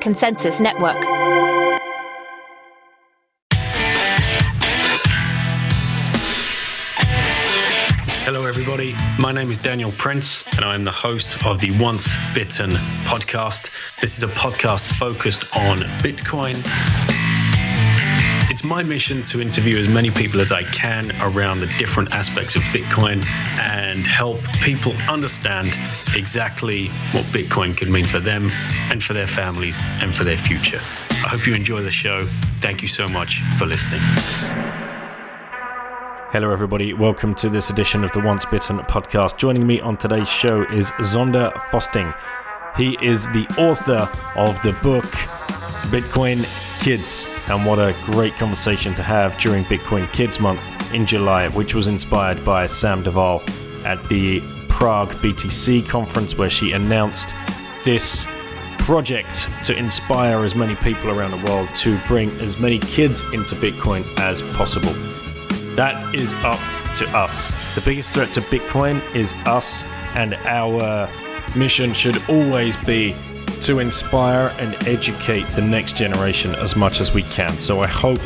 Consensus Network. Hello everybody, my name is Daniel Prince and I am the host of the Once BITten podcast. This is a podcast focused on Bitcoin. It's my mission to interview as many people as I can around the different aspects of Bitcoin and help people understand exactly what Bitcoin could mean for them and for their families and for their future. I hope you enjoy the show. Thank you so much for listening. Hello everybody, welcome to this edition of the Once BITten podcast. Joining me on today's show is Nzonda Fotsing. He is the author of the book Bitcoin Kids, and what a great conversation to have during Bitcoin Kids Month in July, which was inspired by Sam Duval at the Prague BTC conference, where she announced this project to inspire as many people around the world to bring as many kids into Bitcoin as possible. That is up to us. The biggest threat to Bitcoin is us, and our mission should always be to inspire and educate the next generation as much as we can. So I hope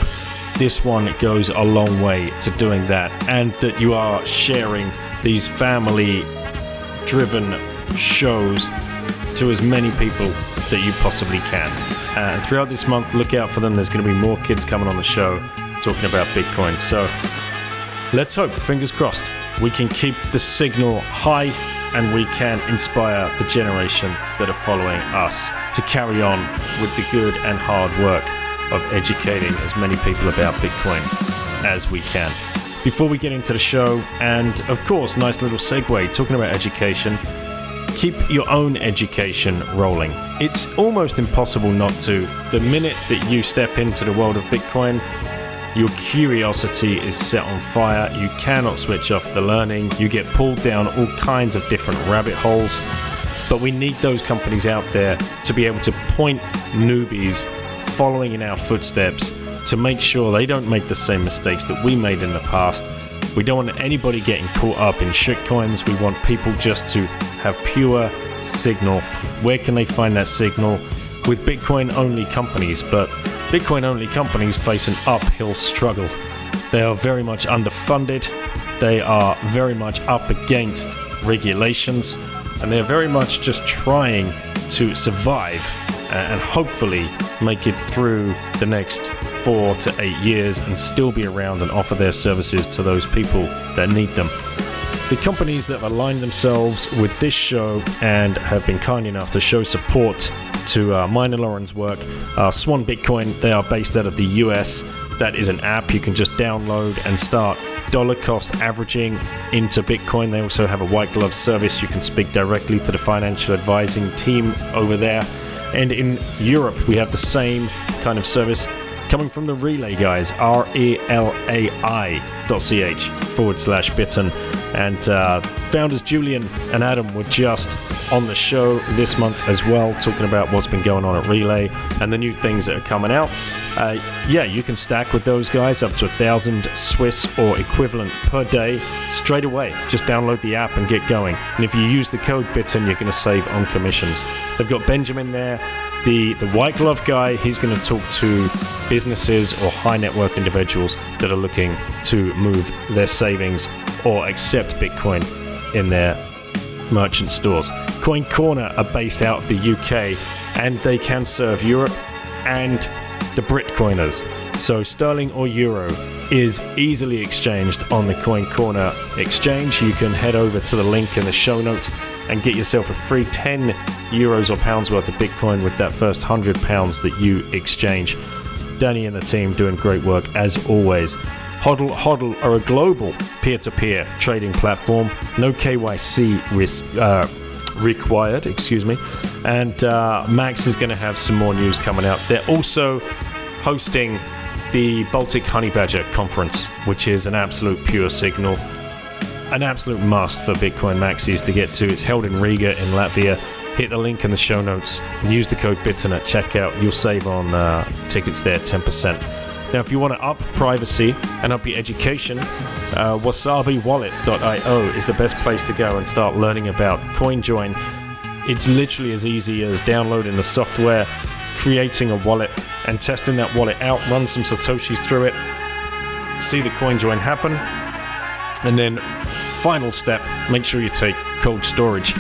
this one goes a long way to doing that, and that you are sharing these family-driven shows to as many people that you possibly can. And throughout this month, look out for them. There's going to be more kids coming on the show talking about Bitcoin. So let's hope, fingers crossed, we can keep the signal high and we can inspire the generation that are following us to carry on with the good and hard work of educating as many people about Bitcoin as we can. Before we get into the show, and of course, nice little segue, talking about education, keep your own education rolling. It's almost impossible not to. The minute that you step into the world of Bitcoin, your curiosity is set on fire. You cannot switch off the learning. You get pulled down all kinds of different rabbit holes. But we need those companies out there to be able to point newbies following in our footsteps to make sure they don't make the same mistakes that we made in the past. We don't want anybody getting caught up in shitcoins. We want people just to have pure signal. Where can they find that signal? With Bitcoin-only companies, but Bitcoin-only companies face an uphill struggle. They are very much underfunded, they are very much up against regulations, and they're very much just trying to survive and hopefully make it through the next 4 to 8 years and still be around and offer their services to those people that need them. The companies that have aligned themselves with this show and have been kind enough to show support to mine and Lauren's work are Swan Bitcoin. They are based out of the US. That is an app you can just download and start dollar cost averaging into Bitcoin. They also have a white glove service. You can speak directly to the financial advising team over there. And in Europe, we have the same kind of service coming from the Relay guys, relai.ch/BITten. And founders Julian and Adam were just on the show this month as well, talking about what's been going on at Relay and the new things that are coming out. You can stack with those guys up to 1,000 Swiss or equivalent per day straight away. Just download the app and get going. And if you use the code BITTEN, you're going to save on commissions. They've got Benjamin there, the white glove guy. He's going to talk to businesses or high net worth individuals that are looking to move their savings or accept Bitcoin in their merchant stores. Coin Corner are based out of the UK, and they can serve Europe and the Britcoiners. So sterling or euro is easily exchanged on the Coin Corner exchange. You can head over to the link in the show notes and get yourself a free 10 euros or pounds worth of Bitcoin with that first £100 that you exchange. Danny and the team doing great work as always. Hodl are a global peer-to-peer trading platform. No KYC required, and Max is going to have some more news coming out. They're also hosting the Baltic Honey Badger conference, which is an absolute pure signal, an absolute must for Bitcoin maxis to get to. It's held in Riga in Latvia. Hit the link in the show notes and use the code BITTEN at checkout. You'll save on tickets there 10%. Now, if you want to up privacy and up your education, wasabiwallet.io is the best place to go and start learning about CoinJoin. It's literally as easy as downloading the software, creating a wallet and testing that wallet out, run some Satoshis through it, see the coin join happen, and then final step, make sure you take cold storage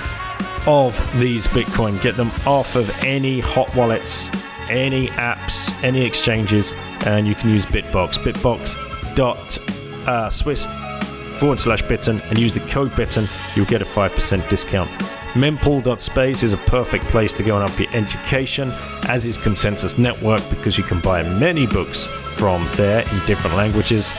of these Bitcoin. Get them off of any hot wallets, any apps, any exchanges, and you can use Bitbox. Bitbox.swiss/BITten and use the code BITten. You'll get a 5% discount. Mempool.space is a perfect place to go and up your education, as is Consensus Network, because you can buy many books from there in different languages.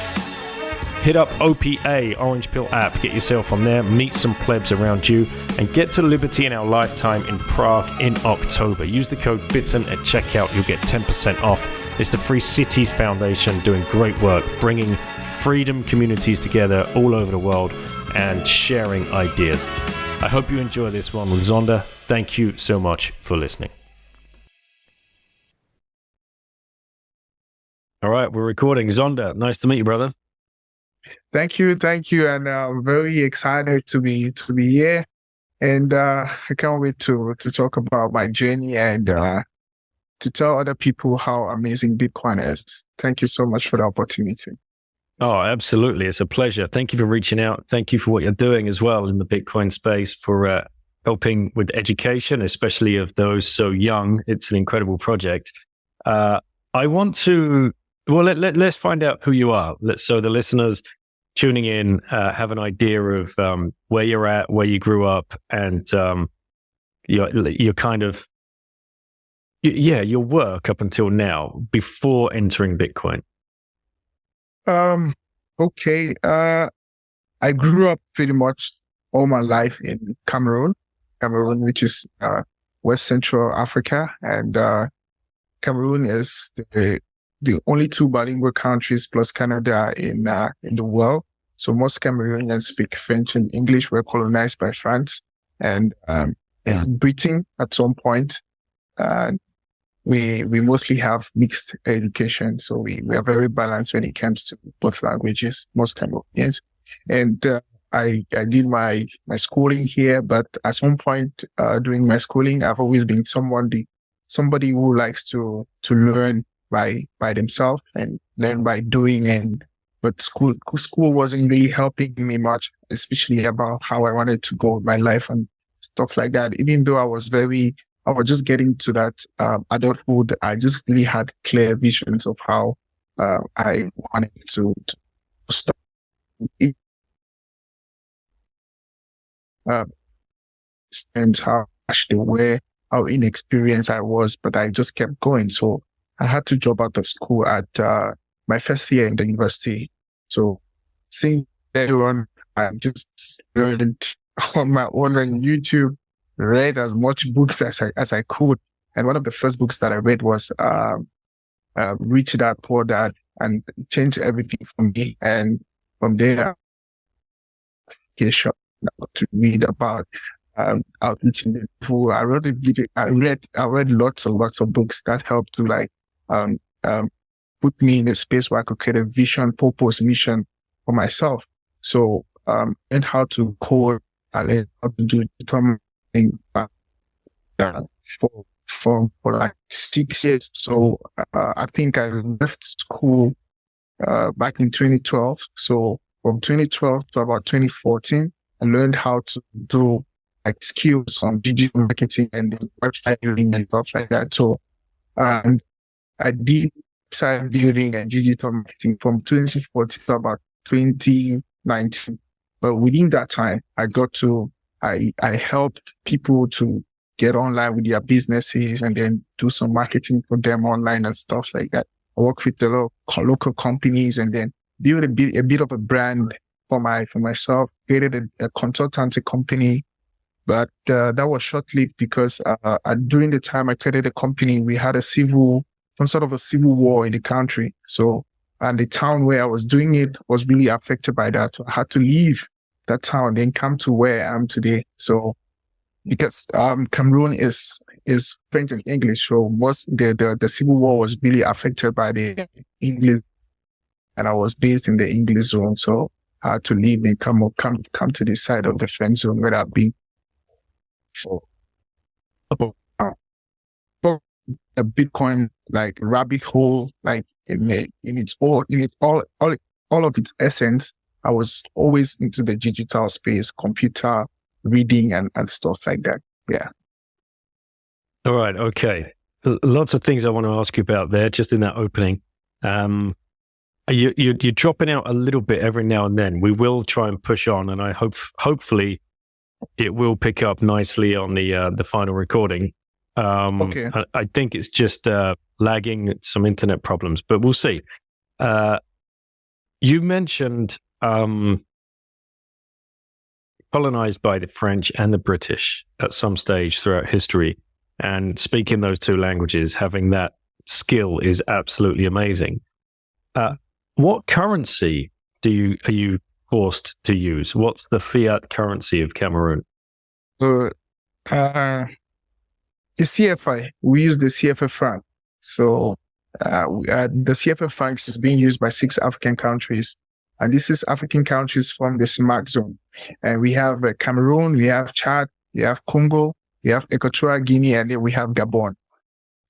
Hit up OPA, Orange Pill app, get yourself on there, meet some plebs around you, and get to Liberty in Our Lifetime in Prague in October. Use the code BITten at checkout, you'll get 10% off. It's the Free Cities Foundation doing great work, bringing freedom communities together all over the world and sharing ideas. I hope you enjoy this one with Nzonda. Thank you so much for listening. All right, we're recording. Nzonda, nice to meet you, brother. Thank you, and I'm very excited to be here, and I can't wait to talk about my journey and to tell other people how amazing Bitcoin is. Thank you so much for the opportunity. Oh, absolutely. It's a pleasure. Thank you for reaching out. Thank you for what you're doing as well in the Bitcoin space, for helping with education, especially of those so young. It's an incredible project. I want to, let's find out who you are. So the listeners tuning in have an idea of where you're at, where you grew up, and your kind of, your work up until now before entering Bitcoin. Okay. I grew up pretty much all my life in Cameroon, which is West Central Africa, and Cameroon is the only two bilingual countries plus Canada in the world. So most Cameroonians speak French and English. Were colonized by France and Britain at some point. We mostly have mixed education, so we are very balanced when it comes to both languages, most Cameroonians. And I did my schooling here, but at some point during my schooling, I've always been somebody who likes to learn by themselves and learn by doing. But school wasn't really helping me much, especially about how I wanted to go with my life and stuff like that. Even though I was just getting to that adulthood, I just really had clear visions of how I wanted to start. And how inexperienced I was, but I just kept going. So I had to drop out of school at my first year in the university. So since then on, I just learned on my own on YouTube, read as much books as I could. And one of the first books that I read was Rich Dad, Poor Dad, and it changed everything for me. And from there, to read about outreaching the poor. I read lots and lots of books that helped to put me in a space where I could create a vision, purpose, mission for myself. So learned how to code, I learned how to do for like 6 years. So I think I left school back in 2012. So from 2012 to about 2014, I learned how to do like skills on digital marketing and website building and stuff like that. So I did website building and digital marketing from 2014 to about 2019. But within that time, I helped people to get online with their businesses and then do some marketing for them online and stuff like that. I work with the local companies and then build a bit of a brand for myself, created a consultancy company. But that was short-lived because during the time I created the company, we had some sort of a civil war in the country. So, and the town where I was doing it was really affected by that. So I had to leave that town, then come to where I am today. So, because Cameroon is French and English, so the civil war was really affected by the English, and I was based in the English zone. So I had to leave and come to this side of the French zone where I've been for about a Bitcoin like rabbit hole, like all of its essence. I was always into the digital space, computer reading and stuff like that. Yeah. All right. Okay. Lots of things I want to ask you about there, just in that opening. You're dropping out a little bit every now and then. We will try and push on, and I hopefully it will pick up nicely on the final recording. Okay. I think it's just lagging, some internet problems, but we'll see. You mentioned colonized by the French and the British at some stage throughout history, and speaking those two languages, having that skill is absolutely amazing. What currency are you forced to use? What's the fiat currency of Cameroon? The CFI, we use the CFA franc. So the CFA francs is being used by 6 African countries. And this is African countries from the CIMAC zone. And we have Cameroon, we have Chad, we have Congo, we have Equatorial Guinea, and then we have Gabon.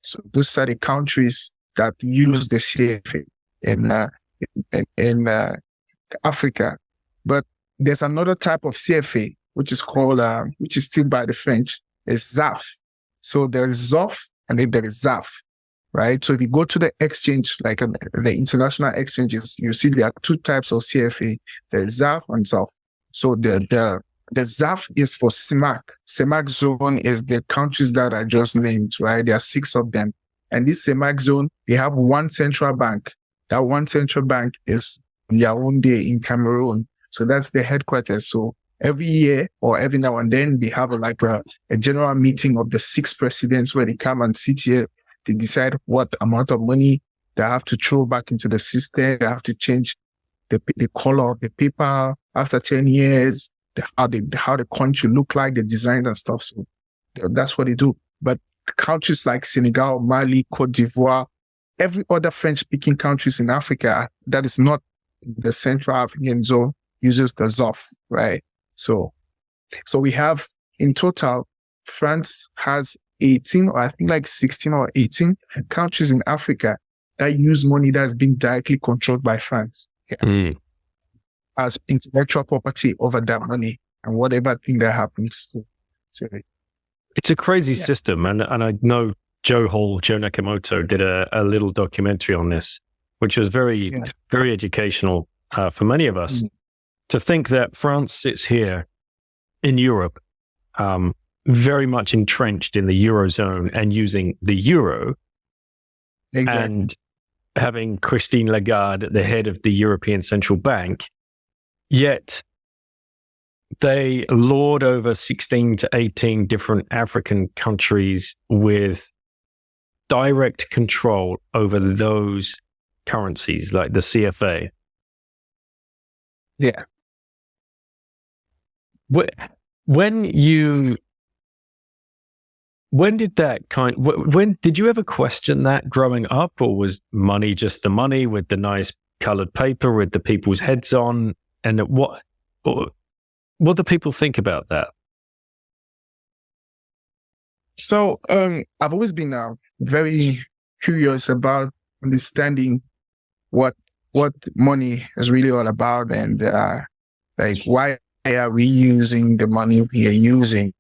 So those are the countries that use the CFA in Africa. But there's another type of CFA, which is called, which is still by the French, is ZAF. So there is ZOF and then there is ZAF. Right. So if you go to the exchange, like the international exchanges, you see there are 2 types of CFA. There's ZAF and ZOF. So the ZAF is for CIMAC. CIMAC zone is the countries that I just named, right? There are 6 of them. And this CIMAC zone, they have one central bank. That one central bank is Yaoundé in Cameroon. So that's the headquarters. So every year or every now and then, they have a general meeting of the 6 presidents where they come and sit here. They decide what amount of money they have to throw back into the system. They have to change the color of the paper after 10 years, how the coin should look like, the design and stuff. So that's what they do. But countries like Senegal, Mali, Cote d'Ivoire, every other French-speaking countries in Africa that is not the Central African zone uses the ZOF, right? So we have in total, France has 18 or I think like 16 or 18 countries in Africa that use money that's been directly controlled by France as intellectual property over that money and whatever thing that happens to it. It's a crazy system. And I know Joe Nakamoto did a little documentary on this, which was very educational for many of us. To think that France sits here in Europe, very much entrenched in the Eurozone and using the euro, and having Christine Lagarde at the head of the European Central Bank, yet they lord over 16 to 18 different African countries with direct control over those currencies, like the CFA. Yeah. When did you ever question that growing up, or was money just the money with the nice colored paper with the people's heads on? And what do people think about that? So, I've always been very curious about understanding what money is really all about, and like why are we using the money we are using?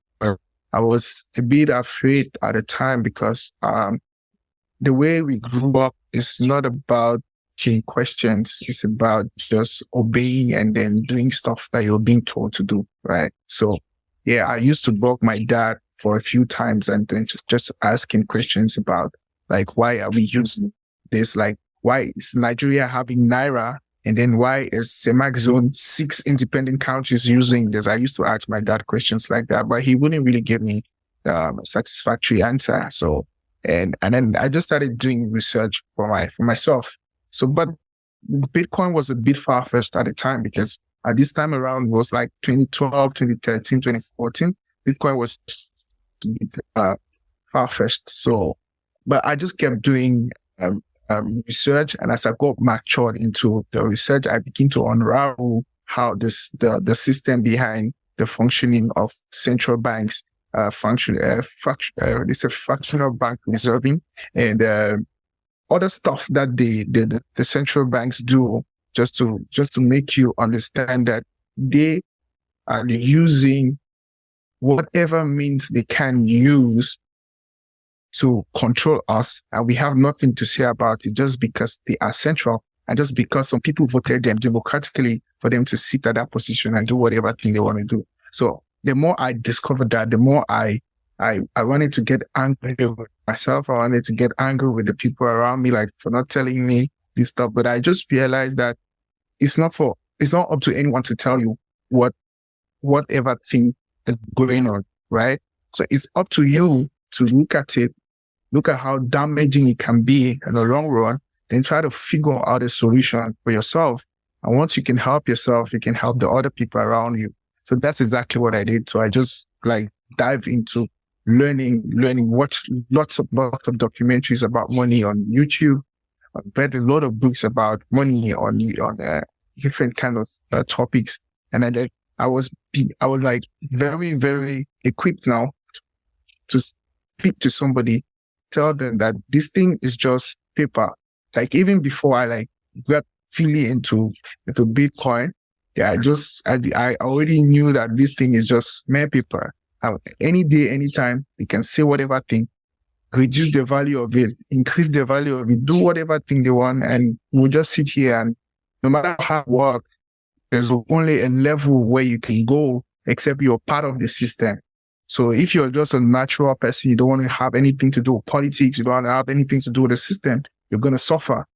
I was a bit afraid at the time because the way we grew up is not about asking questions. It's about just obeying and then doing stuff that you're being told to do, right? So, yeah, I used to bug my dad for a few times and then just asking questions about, like, why are we using this? Like, why is Nigeria having Naira? And then why is CIMAC zone 6 independent countries using this? I used to ask my dad questions like that, but he wouldn't really give me a satisfactory answer. So, and then I just started doing research for myself. So, but Bitcoin was a bit far-fetched at the time because at this time around was like 2012, 2013, 2014. Bitcoin was far-fetched. So, but I just kept doing research, and as I got matured into the research, I began to unravel how the system behind the functioning of central banks it's a fractional bank reserving and other stuff that the central banks do just to make you understand that they are using whatever means they can use to control us, and we have nothing to say about it just because they are central and just because some people voted them democratically for them to sit at that position and do whatever thing they want to do. So the more I discovered that, the more I wanted to get angry with myself. I wanted to get angry with the people around me, like for not telling me this stuff. But I just realized that it's not up to anyone to tell you whatever thing is going on, right? So it's up to you to look at it, look at how damaging it can be in the long run, then try to figure out a solution for yourself. And once you can help yourself, you can help the other people around you. So that's exactly what I did. So I just like dive into learning, watch lots of documentaries about money on YouTube. I read a lot of books about money on different kind of topics. And I was like very, very equipped now to speak to somebody, tell them that this thing is just paper. Like even before I like got really into Bitcoin, yeah, I already knew that this thing is just mere paper. Any day, anytime, you can say whatever thing, reduce the value of it, increase the value of it, do whatever thing they want, and we'll just sit here and no matter how it works, there's only a level where you can go, except you're part of the system. So if you're just a natural person, you don't want to have anything to do with politics, you don't want to have anything to do with the system, you're going to suffer,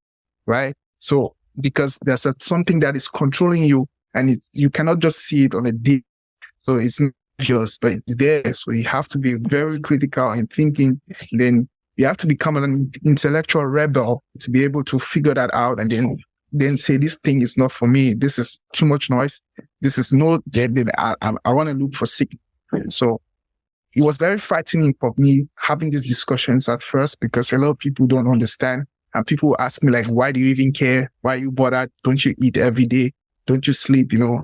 right? So because there's something that is controlling you and you cannot just see it on a day. So it's not yours, but it's there. So you have to be very critical in thinking. Then you have to become an intellectual rebel to be able to figure that out and then say, this thing is not for me. This is too much noise. This is I want to look for sick. So it was very frightening for me having these discussions at first because a lot of people don't understand. And people ask me like, why do you even care? Why you bother? Don't you eat every day? Don't you sleep? But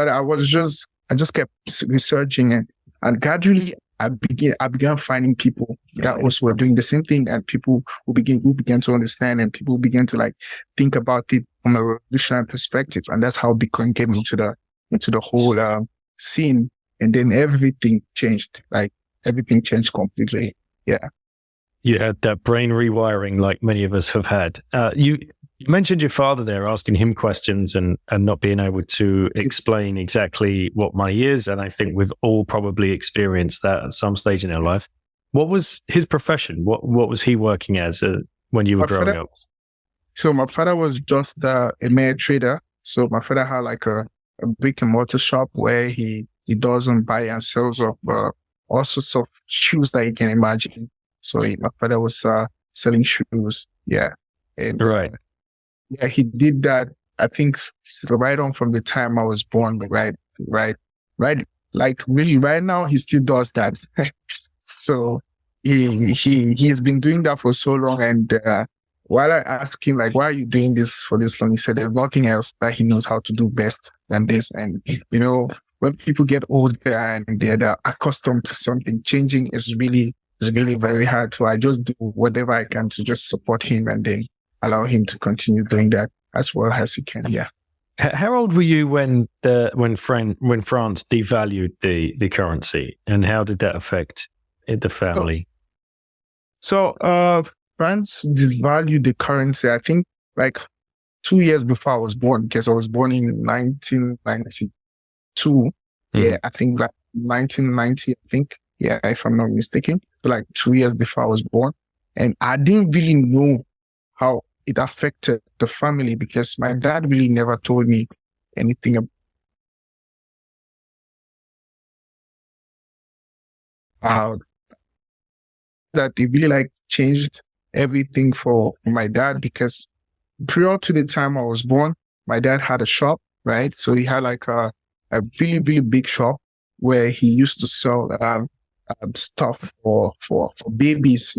I just kept researching and gradually I began finding people that also were doing the same thing, and people who began to understand, and people began to like think about it from a revolutionary perspective. And that's how Bitcoin came into the whole scene. And then everything changed. Like everything changed completely. Yeah. You had that brain rewiring like many of us have had. You mentioned your father there, asking him questions and not being able to explain exactly what money is. And I think we've all probably experienced that at some stage in our life. What was his profession? What was he working as when you were growing up? So my father was just a mere trader. So my father had like a brick and mortar shop where he does and buy and sells of all sorts of shoes that you can imagine. So my father was selling shoes. Yeah. And, right. Yeah, he did that, I think, right on from the time I was born. Right. Like really right now, he still does that. So he has been doing that for so long. And while I asked him, like, why are you doing this for this long? He said there's nothing else that he knows how to do best than this. And, when people get older and they're accustomed to something, changing is really very hard. So I just do whatever I can to just support him and then allow him to continue doing that as well as he can. Yeah. How old were you when France devalued the currency, and how did that affect the family? So France devalued the currency, I think, like 2 years before I was born, because I was born in 1992. Yeah, I think like 1990, I think. Yeah, if I'm not mistaken. So like 2 years before I was born. And I didn't really know how it affected the family because my dad really never told me anything about that. It really like changed everything for my dad because prior to the time I was born, my dad had a shop, right? So he had like a really, really big shop where he used to sell stuff for babies,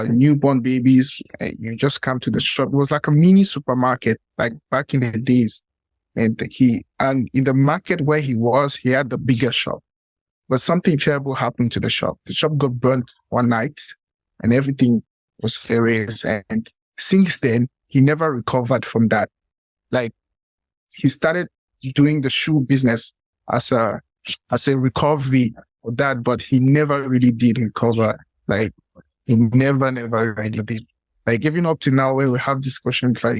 newborn babies. You just come to the shop. It was like a mini supermarket, like back in the days. And in the market where he had the bigger shop. but something terrible happened to the shop. The shop got burnt one night and everything was erased. And since then, he never recovered from that. Like, he started doing the shoe business as a recovery for that, but he never really did recover. Like, he never really did. Like, even up to now, when we have discussions, like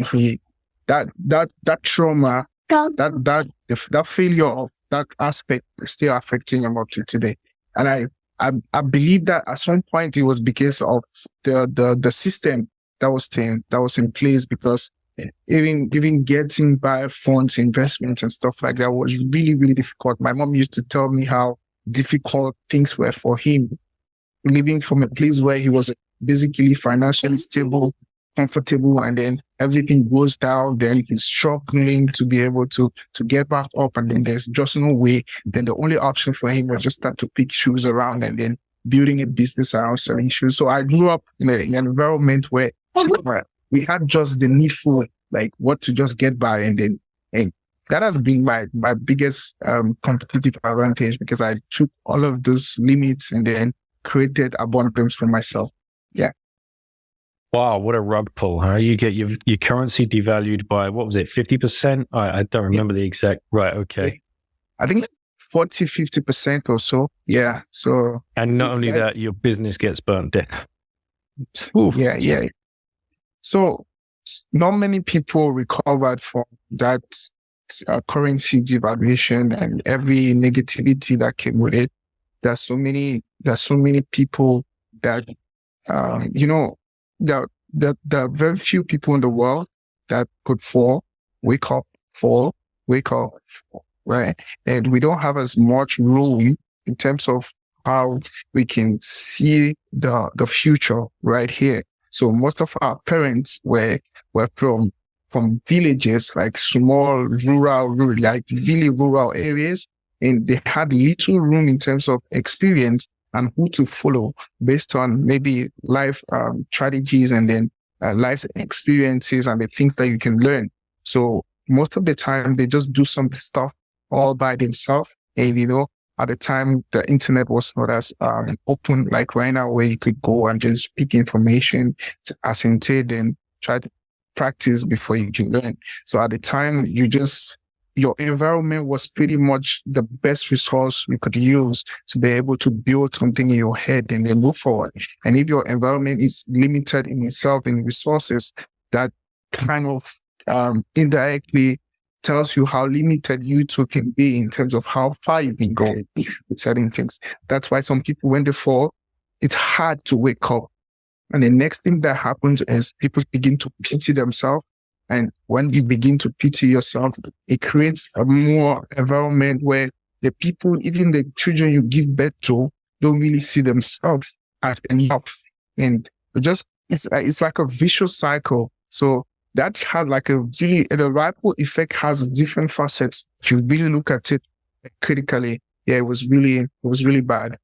that trauma, that failure of that aspect is still affecting him up to today. And I believe that at some point it was because of the system that was in place, because even getting by funds, investment and stuff like that was really, really difficult. My mom used to tell me how difficult things were for him, living from a place where he was basically financially stable, comfortable, and then everything goes down. Then he's struggling to be able to get back up, and then there's just no way. Then the only option for him was just start to pick shoes around and then building a business around selling shoes. So I grew up in an environment where we had just the needful, like what to just get by, and that has been my biggest competitive advantage, because I took all of those limits and then created abundance for myself. Yeah. Wow, what a rug pull, huh? You get your currency devalued by, what was it, 50%? I don't remember the exact. Right, okay. I think 40, 50% or so. Yeah. So. And not only that, your business gets burnt down. Oof. Yeah. So not many people recovered from that currency devaluation and every negativity that came with it. There's so many people that, there are very few people in the world that could wake up, right? And we don't have as much room in terms of how we can see the future right here. So most of our parents were from villages, like small rural, like really rural areas, and they had little room in terms of experience and who to follow based on maybe life strategies and then life experiences and the things that you can learn. So most of the time they just do some stuff all by themselves. And, at the time, the internet was not as open like right now, where you could go and just pick information, to ascertain and try to practice before you can learn. So at the time, your environment was pretty much the best resource you could use to be able to build something in your head and then move forward. And if your environment is limited in itself in resources, that kind of indirectly tells you how limited you two can be in terms of how far you can go with certain things. That's why some people, when they fall, it's hard to wake up. And the next thing that happens is people begin to pity themselves. And when you begin to pity yourself, it creates a more environment where the people, even the children you give birth to, don't really see themselves as enough. And it's like a vicious cycle. So that has like the ripple effect has different facets. If you really look at it critically, yeah, it was really bad.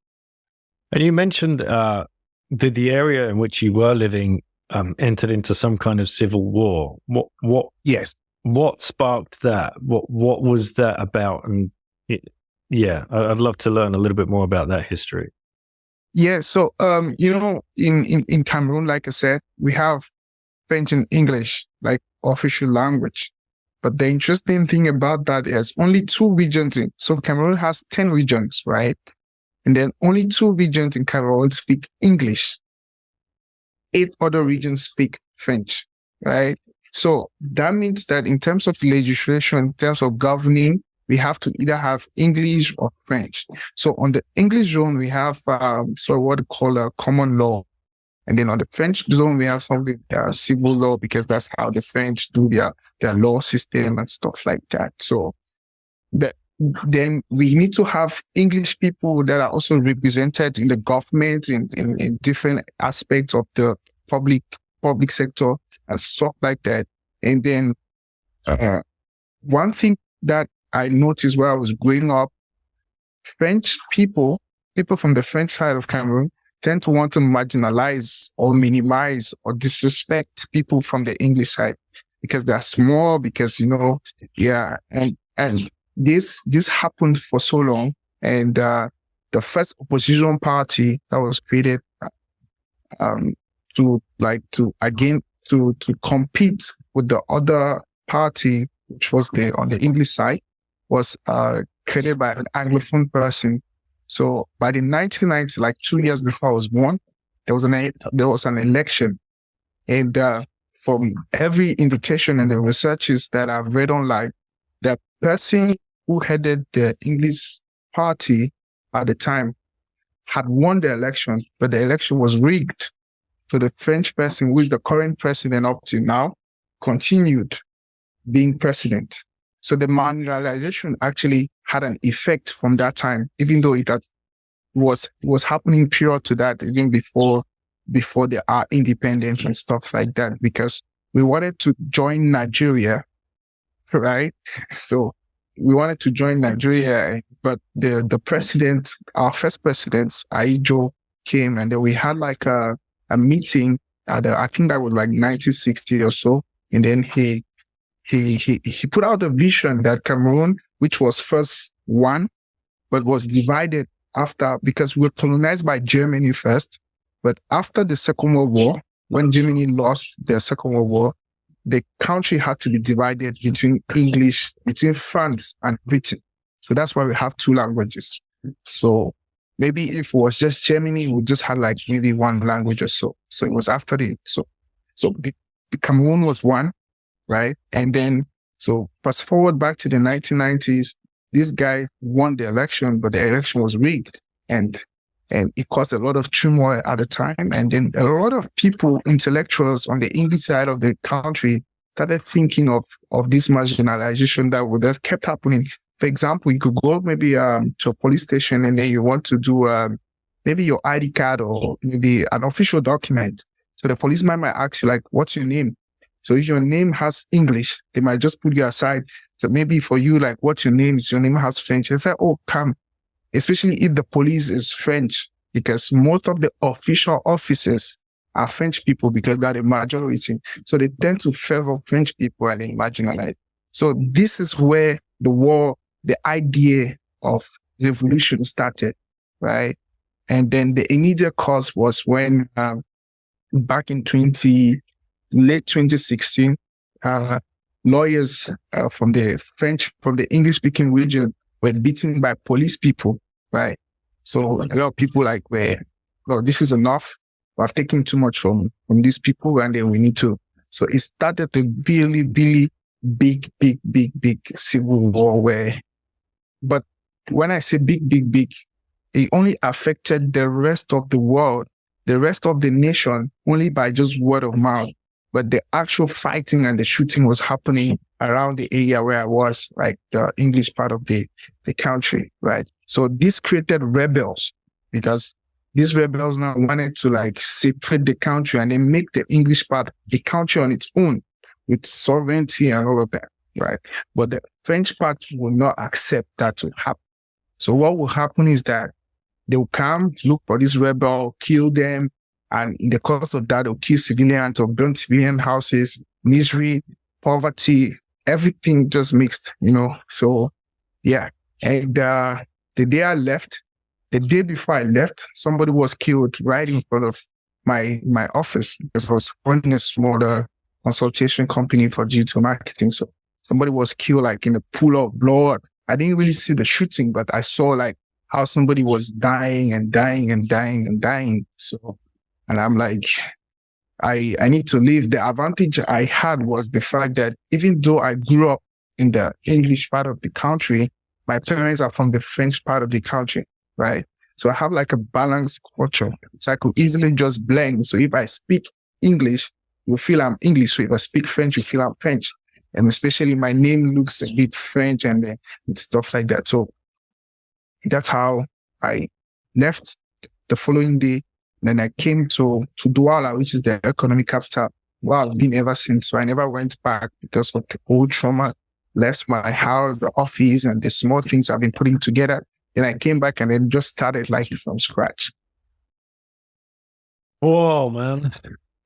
And you mentioned the area in which you were living entered into some kind of civil war. What? Yes. What sparked that? What was that about? And I'd love to learn a little bit more about that history. Yeah. So, in Cameroon, like I said, we have French and English, like official language. But the interesting thing about that is only 2 regions so Cameroon has 10 regions, right? And then only 2 regions in Cameroon speak English. 8 other regions speak French, right? So that means that in terms of legislation, in terms of governing, we have to either have English or French. So on the English zone, we have what we call a common law. And then on the French zone, we have something civil law, because that's how the French do their law system and stuff like that. So then we need to have English people that are also represented in the government in different aspects of the public sector and stuff like that. And then one thing that I noticed while I was growing up, French people from the French side of Cameroon tend to want to marginalize or minimize or disrespect people from the English side because they're small, because, and this happened for so long. And the the first opposition party that was created to compete with the other party, which was on the English side, was created by an Anglophone person. So by the 1990s, like 2 years before I was born, there was an election, and from every indication and the researches that I've read online, the person who headed the English party at the time had won the election, but the election was rigged. So the French person, who is the current president up to now, continued being president. So the marginalization actually had an effect from that time, even though it was happening prior to that, even before they are independent and stuff like that, because we wanted to join Nigeria, right? So we wanted to join Nigeria, but the president, our first president, Aijo, came, and then we had like a meeting I think that was like 1960 or so, and then he put out a vision that Cameroon, which was first one, but was divided after, because we were colonized by Germany first, but after the Second World War, when Germany lost the Second World War, the country had to be divided between France and Britain. So that's why we have two languages. So maybe if it was just Germany, we just had like maybe one language or so. So it was after so the Cameroon was one, right? And then, so fast forward back to the 1990s, this guy won the election, but the election was rigged, and it caused a lot of turmoil at the time. And then a lot of people, intellectuals on the English side of the country, started thinking of this marginalization that kept happening. For example, you could go maybe to a police station, and then you want to do maybe your ID card or maybe an official document. So the policeman might ask you, like, what's your name? So if your name has English, they might just put you aside. So maybe for you, like, what's your name? Is your name has French? They say, oh, come. Especially if the police is French, because most of the official officers are French people, because they're the majority. So they tend to favor French people and they marginalize. So this is where the idea of revolution started, right? And then the immediate cause was when back in late 2016, lawyers from the English-speaking region were beaten by police people, right? So a lot of people this is enough. We've taken too much from these people, and then we need to. So it started a really, really big civil war but when I say big, it only affected the rest of the world, the rest of the nation, only by just word of mouth. But the actual fighting and the shooting was happening around the area where I was, like the English part of the country, right? So this created rebels, because these rebels now wanted to like separate the country and then make the English part, the country on its own, with sovereignty and all of that, right? But the French part will not accept that to happen. So what will happen is that they will come, look for this rebel, kill them, and in the course of that, they'll kill civilians or burn civilian houses, misery, poverty, everything just mixed, So, yeah. And the day before I left, somebody was killed right in front of my office, because I was running a smaller consultation company for digital marketing. So somebody was killed like in a pool of blood. I didn't really see the shooting, but I saw like how somebody was dying and dying and dying and dying. So, and I'm like, I need to leave. The advantage I had was the fact that even though I grew up in the English part of the country, my parents are from the French part of the country, right? So I have like a balanced culture. So I could easily just blend. So if I speak English, you feel I'm English. So if I speak French, you feel I'm French. And especially my name looks a bit French and stuff like that. So that's how I left the following day. Then I came to Douala, which is the economic capital, where I've been ever since. So I never went back because of the old trauma, left my house, the office, and the small things I've been putting together. Then I came back and then just started like from scratch. Whoa, man.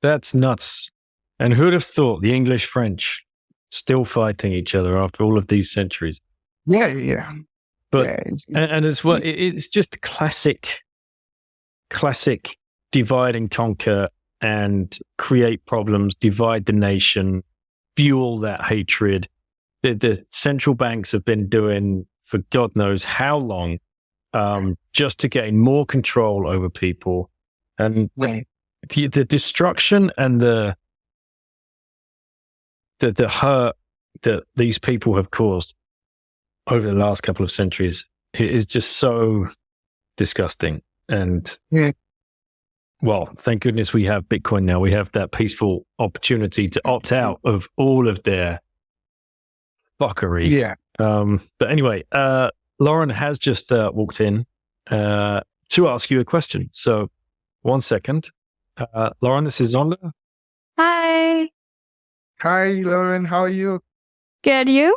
That's nuts. And who'd have thought the English-French still fighting each other after all of these centuries? Yeah. But yeah, and as well, it's just classic divide and conquer and create problems, divide the nation, fuel that hatred. The central banks have been doing for God knows how long, just to gain more control over people, and the destruction and the hurt that these people have caused over the last couple of centuries is just so disgusting. And well, thank goodness we have Bitcoin now. We have that peaceful opportunity to opt out of all of their fuckery. Yeah. But anyway, Lauren has just walked in to ask you a question. So 1 second. Lauren, this is Nzonda. Hi. Hi, Lauren. How are you? Good, you?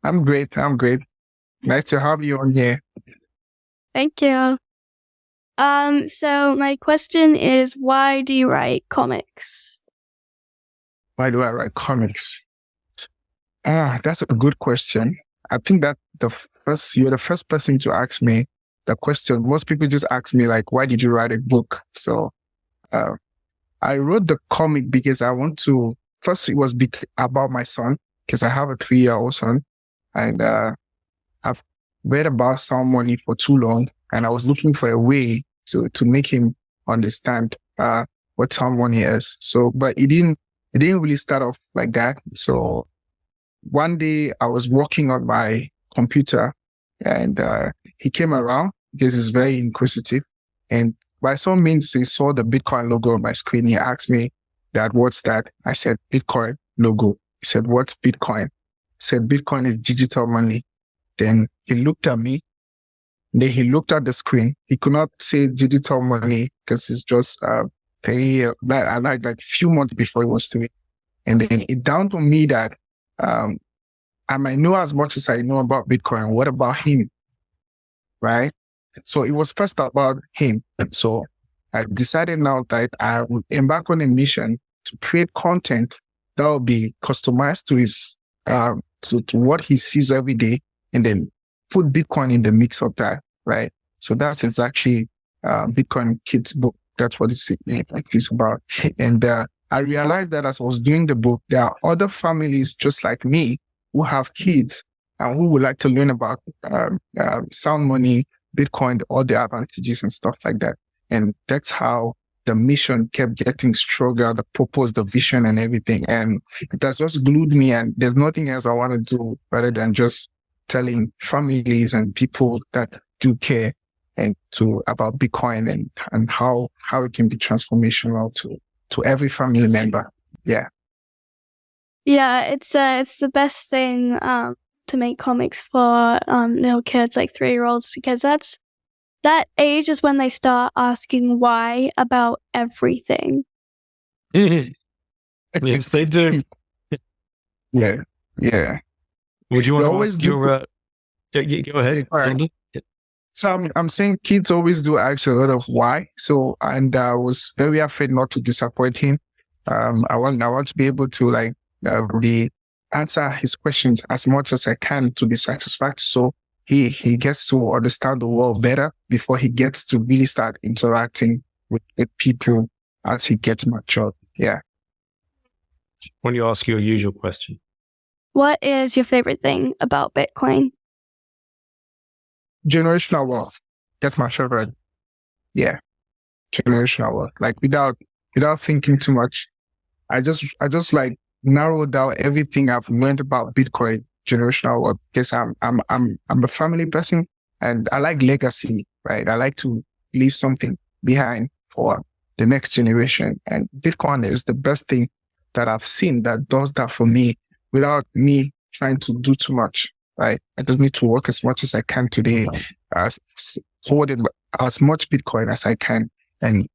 I'm great. Nice to have you on here. Thank you. So my question is, why do you write comics? Why do I write comics? That's a good question. I think that you're the first person to ask me the question. Most people just ask me like, why did you write a book? So, I wrote the comic because I want to, first it was about my son, because I have a 3-year-old son, and, I've read about sound money for too long, and I was looking for a way to make him understand, what sound money is. So, but it didn't really start off like that. So one day I was working on my computer, and he came around because he's very inquisitive. And by some means, he saw the Bitcoin logo on my screen. He asked me, "Dad, what's that?" I said, "Bitcoin logo." He said, "What's Bitcoin?" I said, "Bitcoin is digital money." Then he looked at me. Then he looked at the screen. He could not say digital money because it's just like few months before he was doing it. And then it dawned on me that I might know as much as I know about Bitcoin. What about him? Right? So it was first about him. So I decided now that I would embark on a mission to create content that will be customized to his to what he sees every day, and then put Bitcoin in the mix of that, right? So that's exactly Bitcoin Kids book. That's what it's about. And I realized that as I was doing the book, there are other families just like me who have kids and who would like to learn about sound money, Bitcoin, all the advantages and stuff like that. And that's how the mission kept getting stronger, the purpose, the vision and everything. And it has just glued me, and there's nothing else I want to do rather than just telling families and people that do care and about Bitcoin and how it can be transformational to every family member. Yeah. Yeah, it's the best thing to make comics for little kids like 3-year-olds, because that age is when they start asking why about everything. Yes, they do. Yeah. Would you want to always ask your... go ahead, All right. Nzonda. So I'm saying kids always do ask a lot of why. So, and I was very afraid not to disappoint him. I want to be able to answer his questions as much as I can to be satisfactory. So he gets to understand the world better before he gets to really start interacting with people as he gets mature. Yeah. When you ask your usual question. What is your favorite thing about Bitcoin? Generational wealth. That's my favorite. Yeah. Generational wealth. Like without thinking too much. I just like narrowed down everything I've learned about Bitcoin, generational wealth, because I'm a family person and I like legacy, right? I like to leave something behind for the next generation. And Bitcoin is the best thing that I've seen that does that for me without me trying to do too much, right? I just need to work as much as I can today, hold it as much Bitcoin as I can, and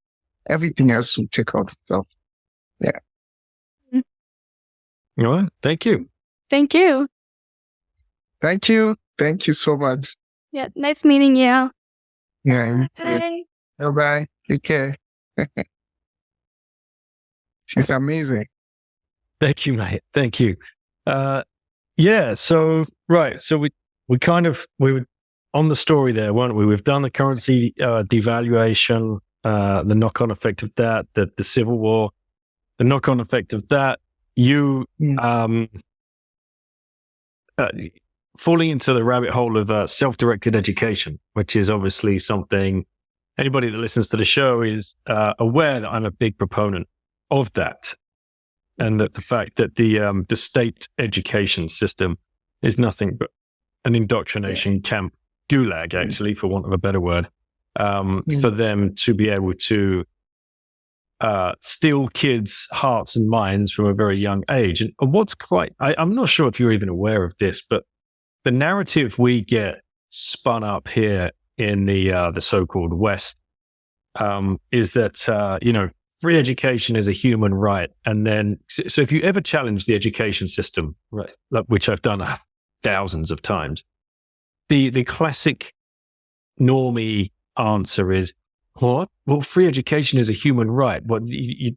everything else will take out itself. Yeah. All right. Thank you. Thank you. Thank you. Thank you so much. Yeah, nice meeting you. Yeah. Bye. Bye-bye. Take care. She's amazing. Thank you, mate. Thank you. Yeah. So, right. So we were on the story there, weren't we? We've done the currency devaluation, the knock-on effect of that, the civil war, the knock-on effect of that. You falling into the rabbit hole of self-directed education, which is obviously something anybody that listens to the show is aware that I'm a big proponent of that, and that the fact that the state education system is nothing but an indoctrination camp, gulag, actually, for want of a better word, for them to be able to steal kids' hearts and minds from a very young age. And what's I'm not sure if you're even aware of this, but the narrative we get spun up here in the so-called West is that, free education is a human right. And then, so if you ever challenge the education system, right, which I've done thousands of times, the classic normie answer is, what? Well, free education is a human right. What,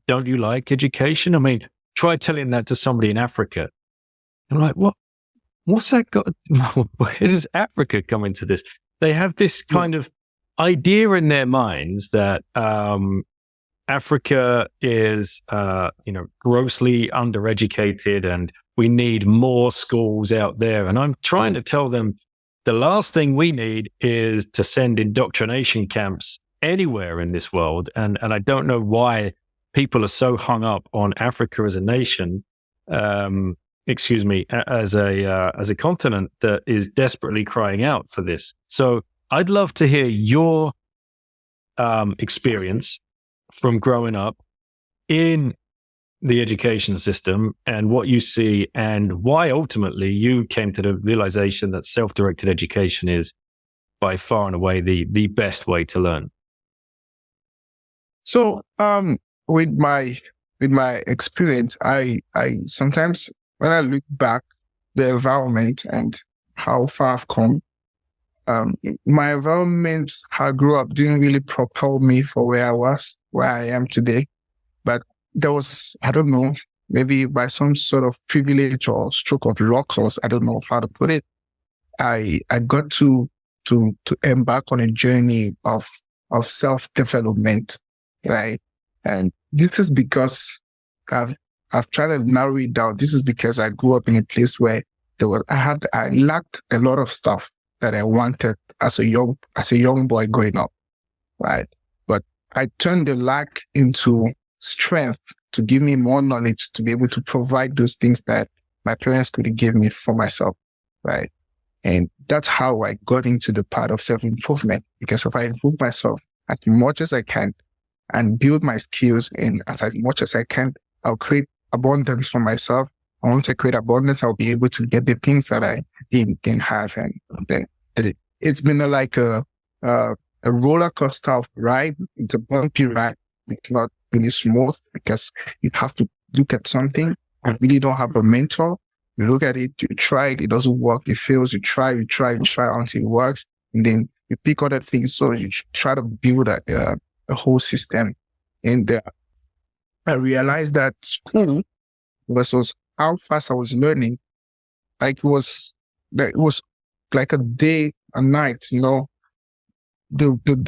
don't you like education? I mean, try telling that to somebody in Africa. I'm like, what? What's that got? Where does Africa come into this? They have this kind of idea in their minds that Africa is, grossly undereducated, and we need more schools out there. And I'm trying to tell them the last thing we need is to send indoctrination camps anywhere in this world. And I don't know why people are so hung up on Africa as a nation. As a continent that is desperately crying out for this. So I'd love to hear your experience from growing up in the education system and what you see, and why ultimately you came to the realization that self-directed education is by far and away the best way to learn. So with my experience, I sometimes, when I look back the environment and how far I've come, my environment I grew up didn't really propel me for where I am today. But there was, I don't know, maybe by some sort of privilege or stroke of luck, or I don't know how to put it, I got to embark on a journey of self-development, right? And this is because I've tried to narrow it down. This is because I grew up in a place where I lacked a lot of stuff that I wanted as a young boy growing up, right? But I turned the lack into strength to give me more knowledge to be able to provide those things that my parents couldn't give me for myself, right? And that's how I got into the part of self-improvement, because if I improve myself as much as I can and build my skills in as much as I can, I'll create abundance for myself. And once I create abundance, I'll be able to get the things that I didn't have. And then it's been like a roller coaster of ride. It's a bumpy ride. It's not really smooth because you have to look at something and really don't have a mentor. You look at it, you try it, it doesn't work, it fails, you try until it works. And then you pick other things. So you try to build a whole system. And I realized that school versus how fast I was learning, like it was like a day and night, the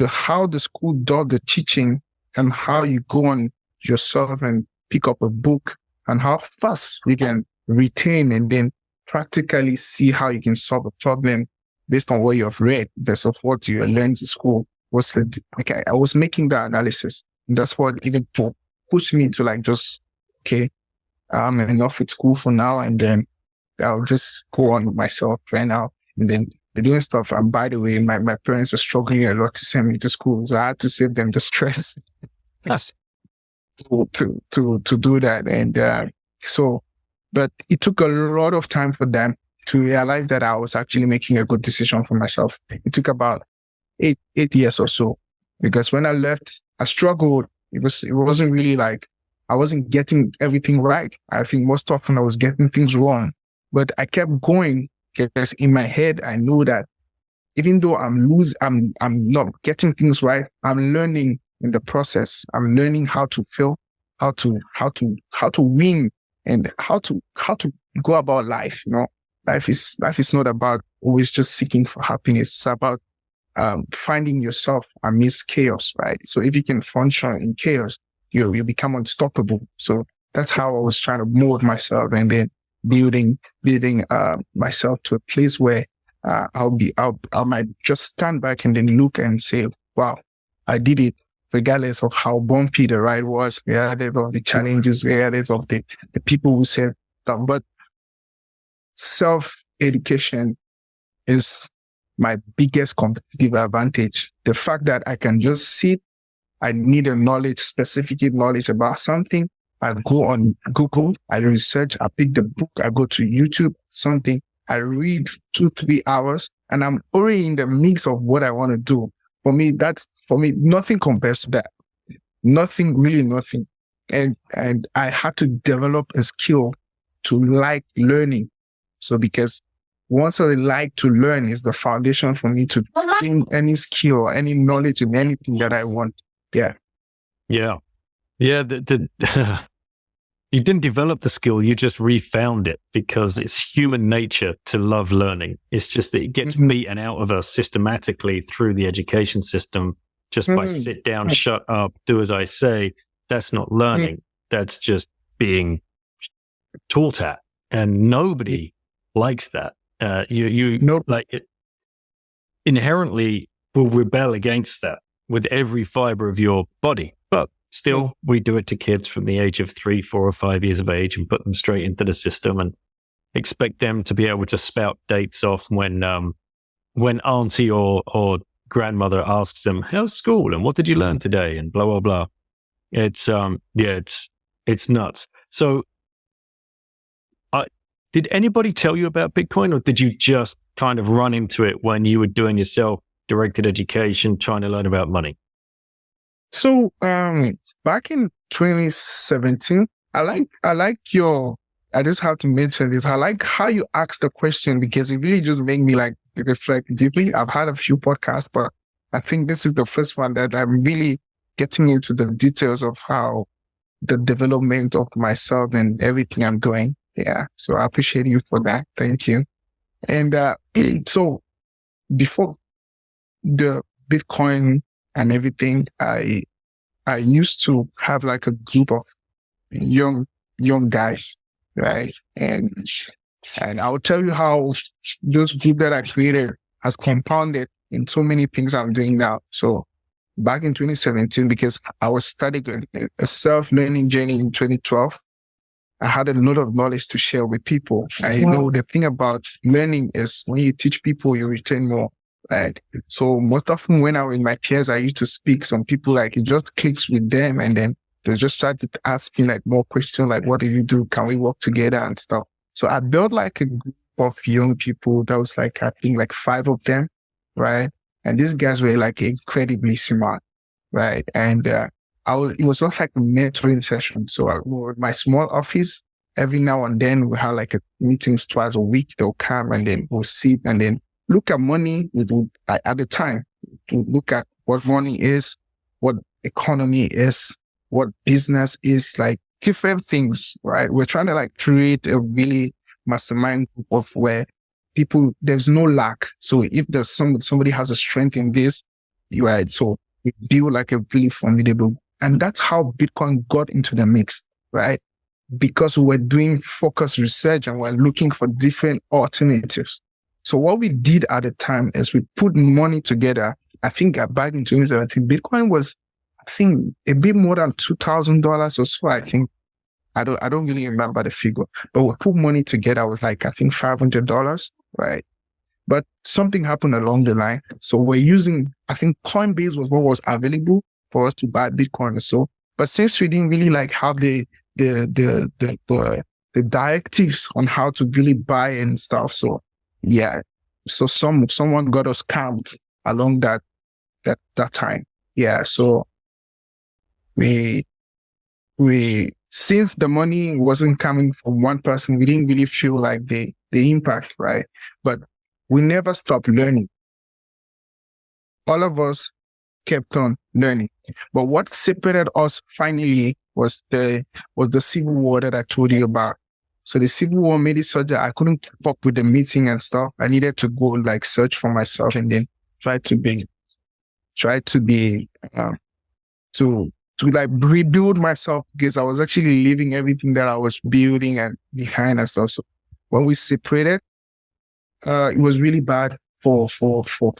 how the school does the teaching and how you go on yourself and pick up a book and how fast you can retain and then practically see how you can solve a problem based on what you have read versus what you learned in school. I was making that analysis. And that's what even pushed me to I'm enough with school for now, and then I'll just go on with myself right now. And then they're doing stuff. And by the way, my parents were struggling a lot to send me to school, so I had to save them the stress to do that. And but it took a lot of time for them to realize that I was actually making a good decision for myself. It took about eight years or so, because when I left, I struggled. It wasn't really like I wasn't getting everything right. I think most often I was getting things wrong, but I kept going because in my head, I knew that even though I'm not getting things right, I'm learning in the process. I'm learning how to feel, how to win, and how to go about life. Life is not about always just seeking for happiness. It's about finding yourself amidst chaos, right? So if you can function in chaos, you become unstoppable. So that's how I was trying to mold myself, and then building myself to a place where I might just stand back and then look and say, wow, I did it, regardless of how bumpy the ride was, regardless of the challenges, regardless of the people who said stuff. But self-education is my biggest competitive advantage. The fact that I can just sit, I need a specific knowledge about something. I go on Google, I research, I pick the book, I go to YouTube, something, I read 2-3 hours, and I'm already in the mix of what I want to do. For me, nothing compares to that. Really nothing. And I had to develop a skill to like learning. So because once I like to learn is the foundation for me to gain any skill, any knowledge in anything that I want. Yeah. Yeah. Yeah. You didn't develop the skill, you just refound it, because it's human nature to love learning. It's just that it gets beaten out of us systematically through the education system just by sit down, shut up, do as I say. That's not learning. That's just being taught at. And nobody likes that. Like it inherently will rebel against that with every fiber of your body. But still, we do it to kids from the age of 3, 4, or 5 years of age and put them straight into the system and expect them to be able to spout dates off when auntie or grandmother asks them, how's school and what did you learn today and blah, blah, blah. It's nuts. So did anybody tell you about Bitcoin, or did you just kind of run into it when you were doing your self-directed education, trying to learn about money? So back in 2017, I just have to mention this. I like how you asked the question, because it really just made me like reflect deeply. I've had a few podcasts, but I think this is the first one that I'm really getting into the details of how the development of myself and everything I'm doing. Yeah. So I appreciate you for that. Thank you. And so before the Bitcoin and everything, I used to have like a group of young guys, right? And I'll tell you how those group that I created has compounded in so many things I'm doing now. So back in 2017, because I was studying a self-learning journey in 2012, I had a lot of knowledge to share with people. I know the thing about learning is when you teach people, you retain more. Right. So most often when I was with my peers, I used to speak. Some people, like, it just clicks with them, and then they just started asking like more questions, like, what do you do? Can we work together and stuff? So I built like a group of young people. That was like, I think like 5 of them. Right. And these guys were like incredibly smart. Right. And, it was not like a mentoring session. So with my small office, every now and then we have like meetings twice a week. They'll come and then we'll sit and then look at money at the time, to look at what money is, what economy is, what business is, like different things, right? We're trying to like create a really mastermind group of where there's no lack. So if there's somebody has a strength in this, right? So we build like a really formidable, and that's how Bitcoin got into the mix, right? Because we're doing focused research and we're looking for different alternatives. So what we did at the time is we put money together. I think back in 2017, Bitcoin was, I think, a bit more than $2,000 or so. I think, I don't really remember the figure, but we put money together with like, I think $500, right? But something happened along the line. So we're using, I think Coinbase was what was available for us to buy Bitcoin or so. But since we didn't really like have the directives on how to really buy and stuff. So yeah. So someone got us scammed along that time. Yeah. So we since the money wasn't coming from one person, we didn't really feel like the impact, right? But we never stopped learning. All of us kept on learning. But what separated us finally was the civil war that I told you about. So the civil war made it so that I couldn't keep up with the meeting and stuff. I needed to go like search for myself and then try to like rebuild myself, because I was actually leaving everything that I was building and behind and stuff. So when we separated, it was really bad for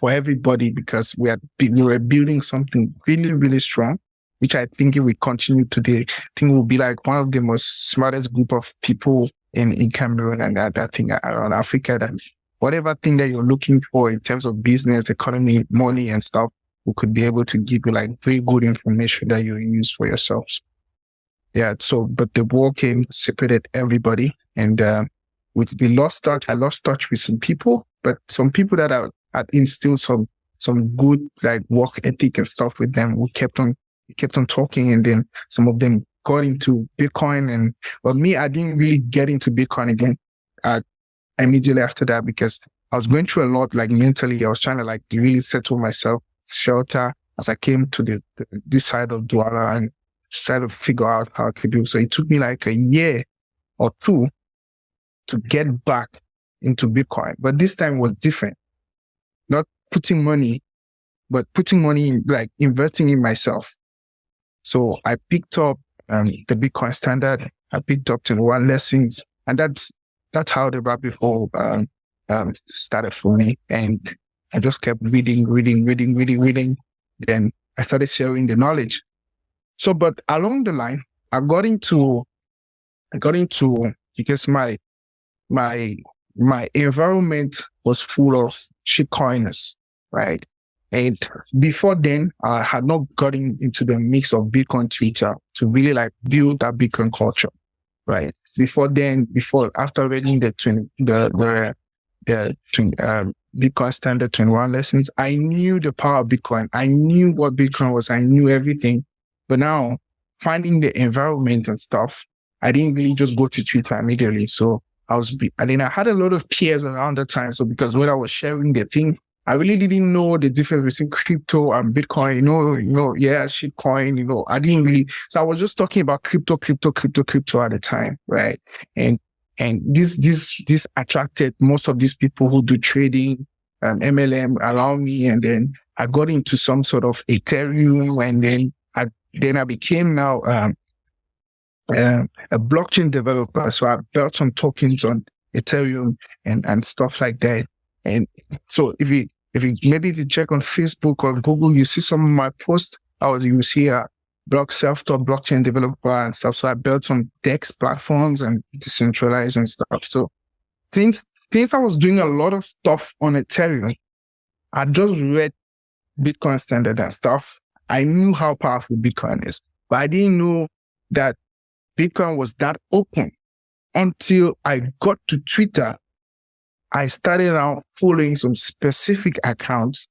everybody, because we were building something really, really strong, which I think it will continue today. I think we'll be like one of the most smartest group of people in Cameroon, and I think around Africa, that whatever thing that you're looking for in terms of business, economy, money and stuff, we could be able to give you like very good information that you use for yourselves. Yeah. So, but the war came, separated everybody, and we lost touch. I lost touch with some people, but some people that had instilled some good like work ethic and stuff with them. We kept on talking, and then some of them got into Bitcoin, but me, I didn't really get into Bitcoin again immediately after that, because I was going through a lot, like mentally. I was trying to like really settle myself, shelter, as I came to this side of Douala and try to figure out how I could do. So it took me like a year or two to get back into Bitcoin. But this time was different. Not putting money, but putting money in, like investing in myself. So I picked up the Bitcoin standard. I picked up 21 lessons, and that's how the rabbit hole started for me. And I just kept reading. Then I started sharing the knowledge. So, but along the line, I got into because my environment was full of shitcoiners, right? And before then, I had not gotten into the mix of Bitcoin Twitter to really like build that Bitcoin culture, right? After reading the Bitcoin standard 21 lessons, I knew the power of Bitcoin. I knew what Bitcoin was. I knew everything. But now, finding the environment and stuff, I didn't really just go to Twitter immediately. So I had a lot of peers around that time. So because when I was sharing the thing, I really didn't know the difference between crypto and Bitcoin, shitcoin, I didn't really. So I was just talking about crypto at the time, right? And this attracted most of these people who do trading and MLM around me. And then I got into some sort of Ethereum, and then I became now a blockchain developer. So I built some tokens on Ethereum and stuff like that. And so if you check on Facebook or Google, you see some of my posts. You see a self-taught blockchain developer and stuff. So I built some DEX platforms and decentralized and stuff. So since I was doing a lot of stuff on Ethereum, I just read Bitcoin standard and stuff. I knew how powerful Bitcoin is, but I didn't know that Bitcoin was that open until I got to Twitter. I started out following some specific accounts,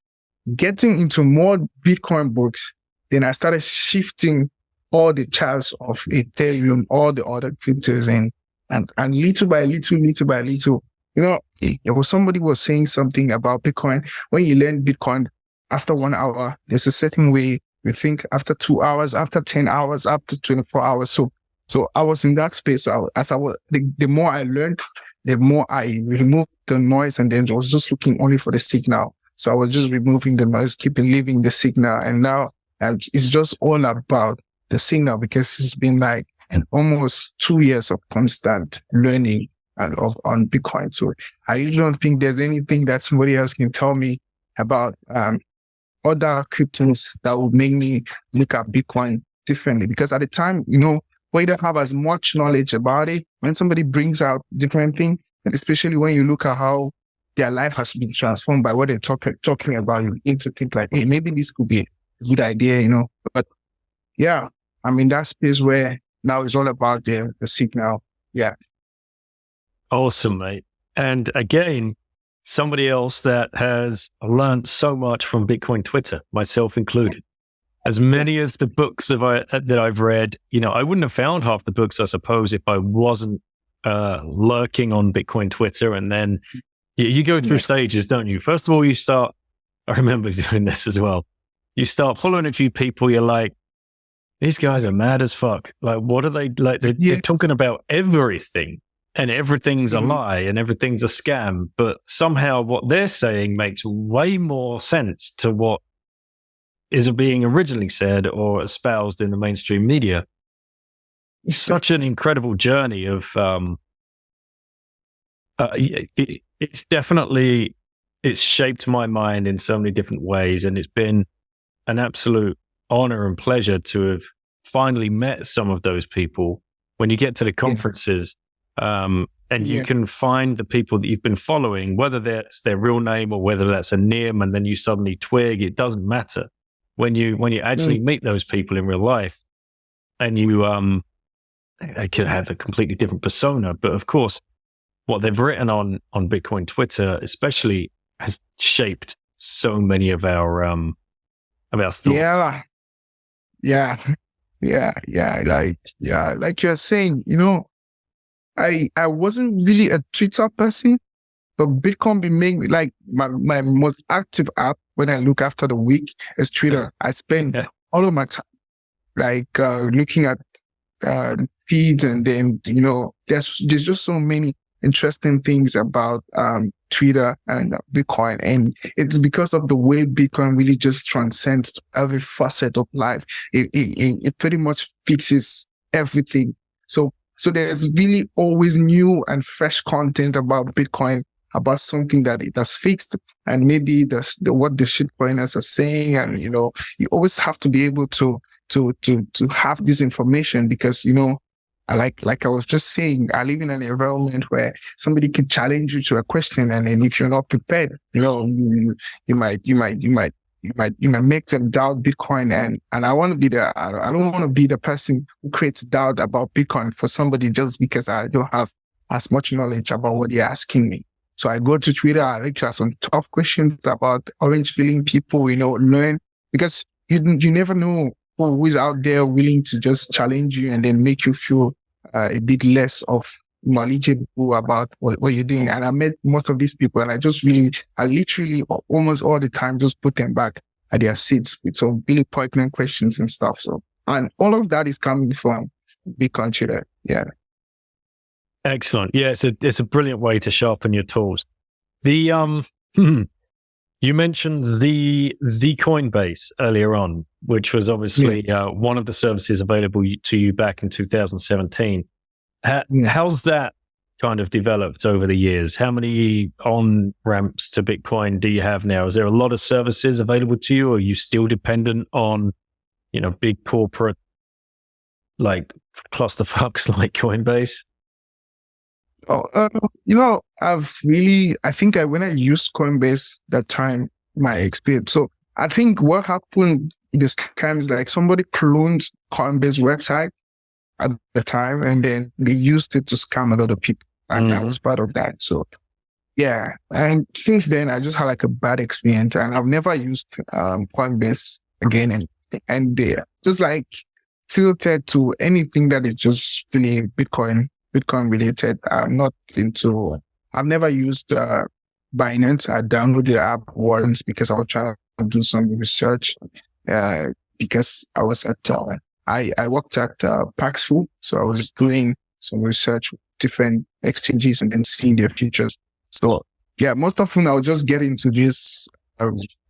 getting into more Bitcoin books. Then I started shifting all the charts of Ethereum, all the other cryptos, and little by little, somebody was saying something about Bitcoin. When you learn Bitcoin after 1 hour, there's a certain way you think after 2 hours, after 10 hours, after 24 hours. So I was in that space. The more I learned, the more I removed the noise, and then I was just looking only for the signal. So I was just removing the noise, leaving the signal. And now it's just all about the signal, because it's been like almost 2 years of constant learning on Bitcoin. So I really don't think there's anything that somebody else can tell me about other cryptos that would make me look at Bitcoin differently. Because at the time, we don't have as much knowledge about it. When somebody brings out different thing, and especially when you look at how their life has been transformed by what they're talking about, you need to think like, hey, maybe this could be a good idea, But yeah, I'm in that space where now it's all about the signal. Yeah. Awesome, mate. And again, somebody else that has learned so much from Bitcoin Twitter, myself included. As many as the books that I've read, I wouldn't have found half the books, I suppose, if I wasn't lurking on Bitcoin Twitter. And then you go through stages, don't you? First of all, I remember doing this as well. You start following a few people, you're like, these guys are mad as fuck. Like, what are they like? They're talking about everything. and everything's a Mhm. lie and everything's a scam. But somehow what they're saying makes way more sense to what is being originally said or espoused in the mainstream media. Such an incredible journey of it's definitely, it's shaped my mind in so many different ways, and it's been an absolute honor and pleasure to have finally met some of those people. When you get to the conferences, and you Yeah. can find the people that you've been following, whether that's their real name or whether that's a name, and then you suddenly twig, it doesn't matter. When you actually meet those people in real life, and you they could have a completely different persona. But of course, what they've written on Bitcoin Twitter, especially, has shaped so many of our thoughts. Yeah. Yeah. Yeah. Like you're saying, I wasn't really a Twitter person, but Bitcoin been making me like my most active app when I look after the week is Twitter. I spend all of my time looking at feeds, and then there's just so many interesting things about Twitter and Bitcoin, and it's because of the way Bitcoin really just transcends every facet of life. It pretty much fixes everything. So there's really always new and fresh content about Bitcoin, about something that it has fixed, and maybe what the shitcoiners are saying, and you always have to be able to have this information, because like I was just saying, I live in an environment where somebody can challenge you to a question, and then if you're not prepared, you might make them doubt Bitcoin, and I want to be I don't want to be the person who creates doubt about Bitcoin for somebody just because I don't have as much knowledge about what they're asking me. So I go to Twitter, I lecture some tough questions about orange pilling people, learn, because you never know who is out there willing to just challenge you and then make you feel a bit less of knowledgeable about what you're doing. And I met most of these people, and I literally almost all the time just put them back at their seats with some really pertinent questions and stuff. So, and all of that is coming from Bitcoin Twitter. Yeah. Excellent. Yeah, it's a brilliant way to sharpen your tools. The you mentioned the Coinbase earlier on, which was obviously one of the services available to you back in 2017. How's that kind of developed over the years? How many on-ramps to Bitcoin do you have now? Is there a lot of services available to you, or are you still dependent on, big corporate like clusterfucks like Coinbase? When I used Coinbase that time, my experience. So I think what happened in this time is like somebody cloned Coinbase website at the time, and then they used it to scam a lot of people. And I was part of that. So yeah. And since then I just had like a bad experience, and I've never used Coinbase again. And they're just like tilted to anything that is just really Bitcoin related. I've never used Binance. I downloaded the app once because I was trying to do some research, because I was at, I worked at Paxful. So I was doing some research with different exchanges and then seeing their features. So yeah, most often I'll just get into these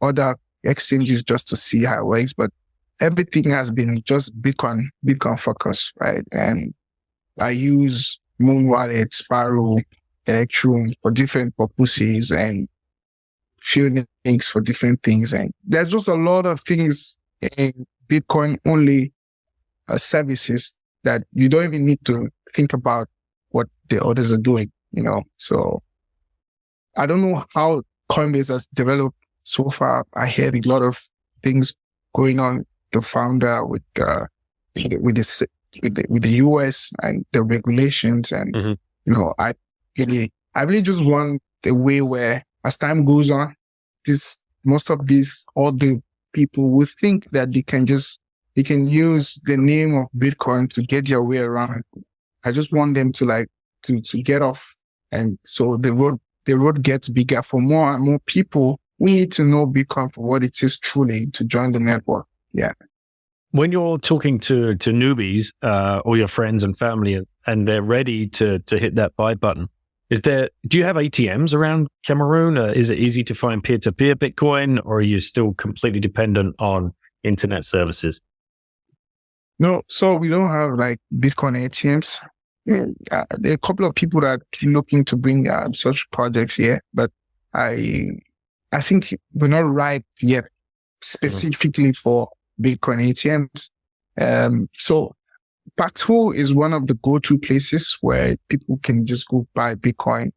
other exchanges just to see how it works. But everything has been just Bitcoin focused, right? And I use Moon Wallet, Sparrow, Electrum for different purposes, and few links for different things. And there's just a lot of things in Bitcoin only services that you don't even need to think about what the others are doing, So I don't know how Coinbase has developed so far. I heard a lot of things going on. The founder with the US and the regulations, and I really just want a way where, as time goes on, most of these older people will think that they can use the name of Bitcoin to get their way around. I just want them to get off, and so the road gets bigger for more and more people. We need to know Bitcoin for what it is truly to join the network. Yeah. When you're talking to newbies or your friends and family and they're ready to hit that buy button. Do you have ATMs around Cameroon? Is it easy to find peer-to-peer Bitcoin, or are you still completely dependent on internet services? No, so we don't have like Bitcoin ATMs. There are a couple of people that are looking to bring such projects here, but I think we're not ripe yet specifically for Bitcoin ATMs. So Paxful is one of the go-to places where people can just go buy Bitcoin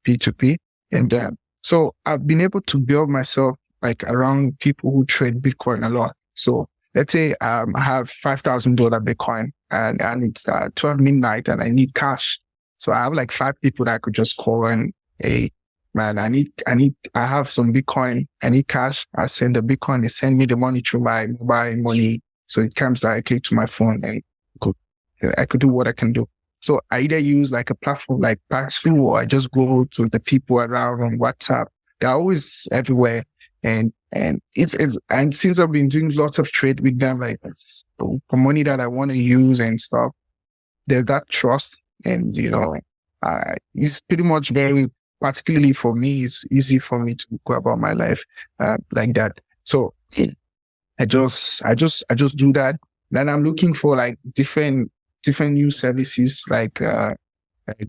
P2P. And so I've been able to build myself like around people who trade Bitcoin a lot. So let's say I have $5,000 Bitcoin and it's 12 midnight and I need cash. So I have like 5 people that I could just call and, hey, man, I have some Bitcoin. I need cash. I send the Bitcoin. They send me the money through my mobile money. So it comes directly to my phone and I could do what I can do. So I either use like a platform like Paxful, or I just go to the people around on WhatsApp. They're always everywhere. And since I've been doing lots of trade with them, like for money that I want to use and stuff, there's that trust. And, it's pretty much particularly for me, it's easy for me to go about my life, like that. So I just do that. Then I'm looking for like different new services, like, a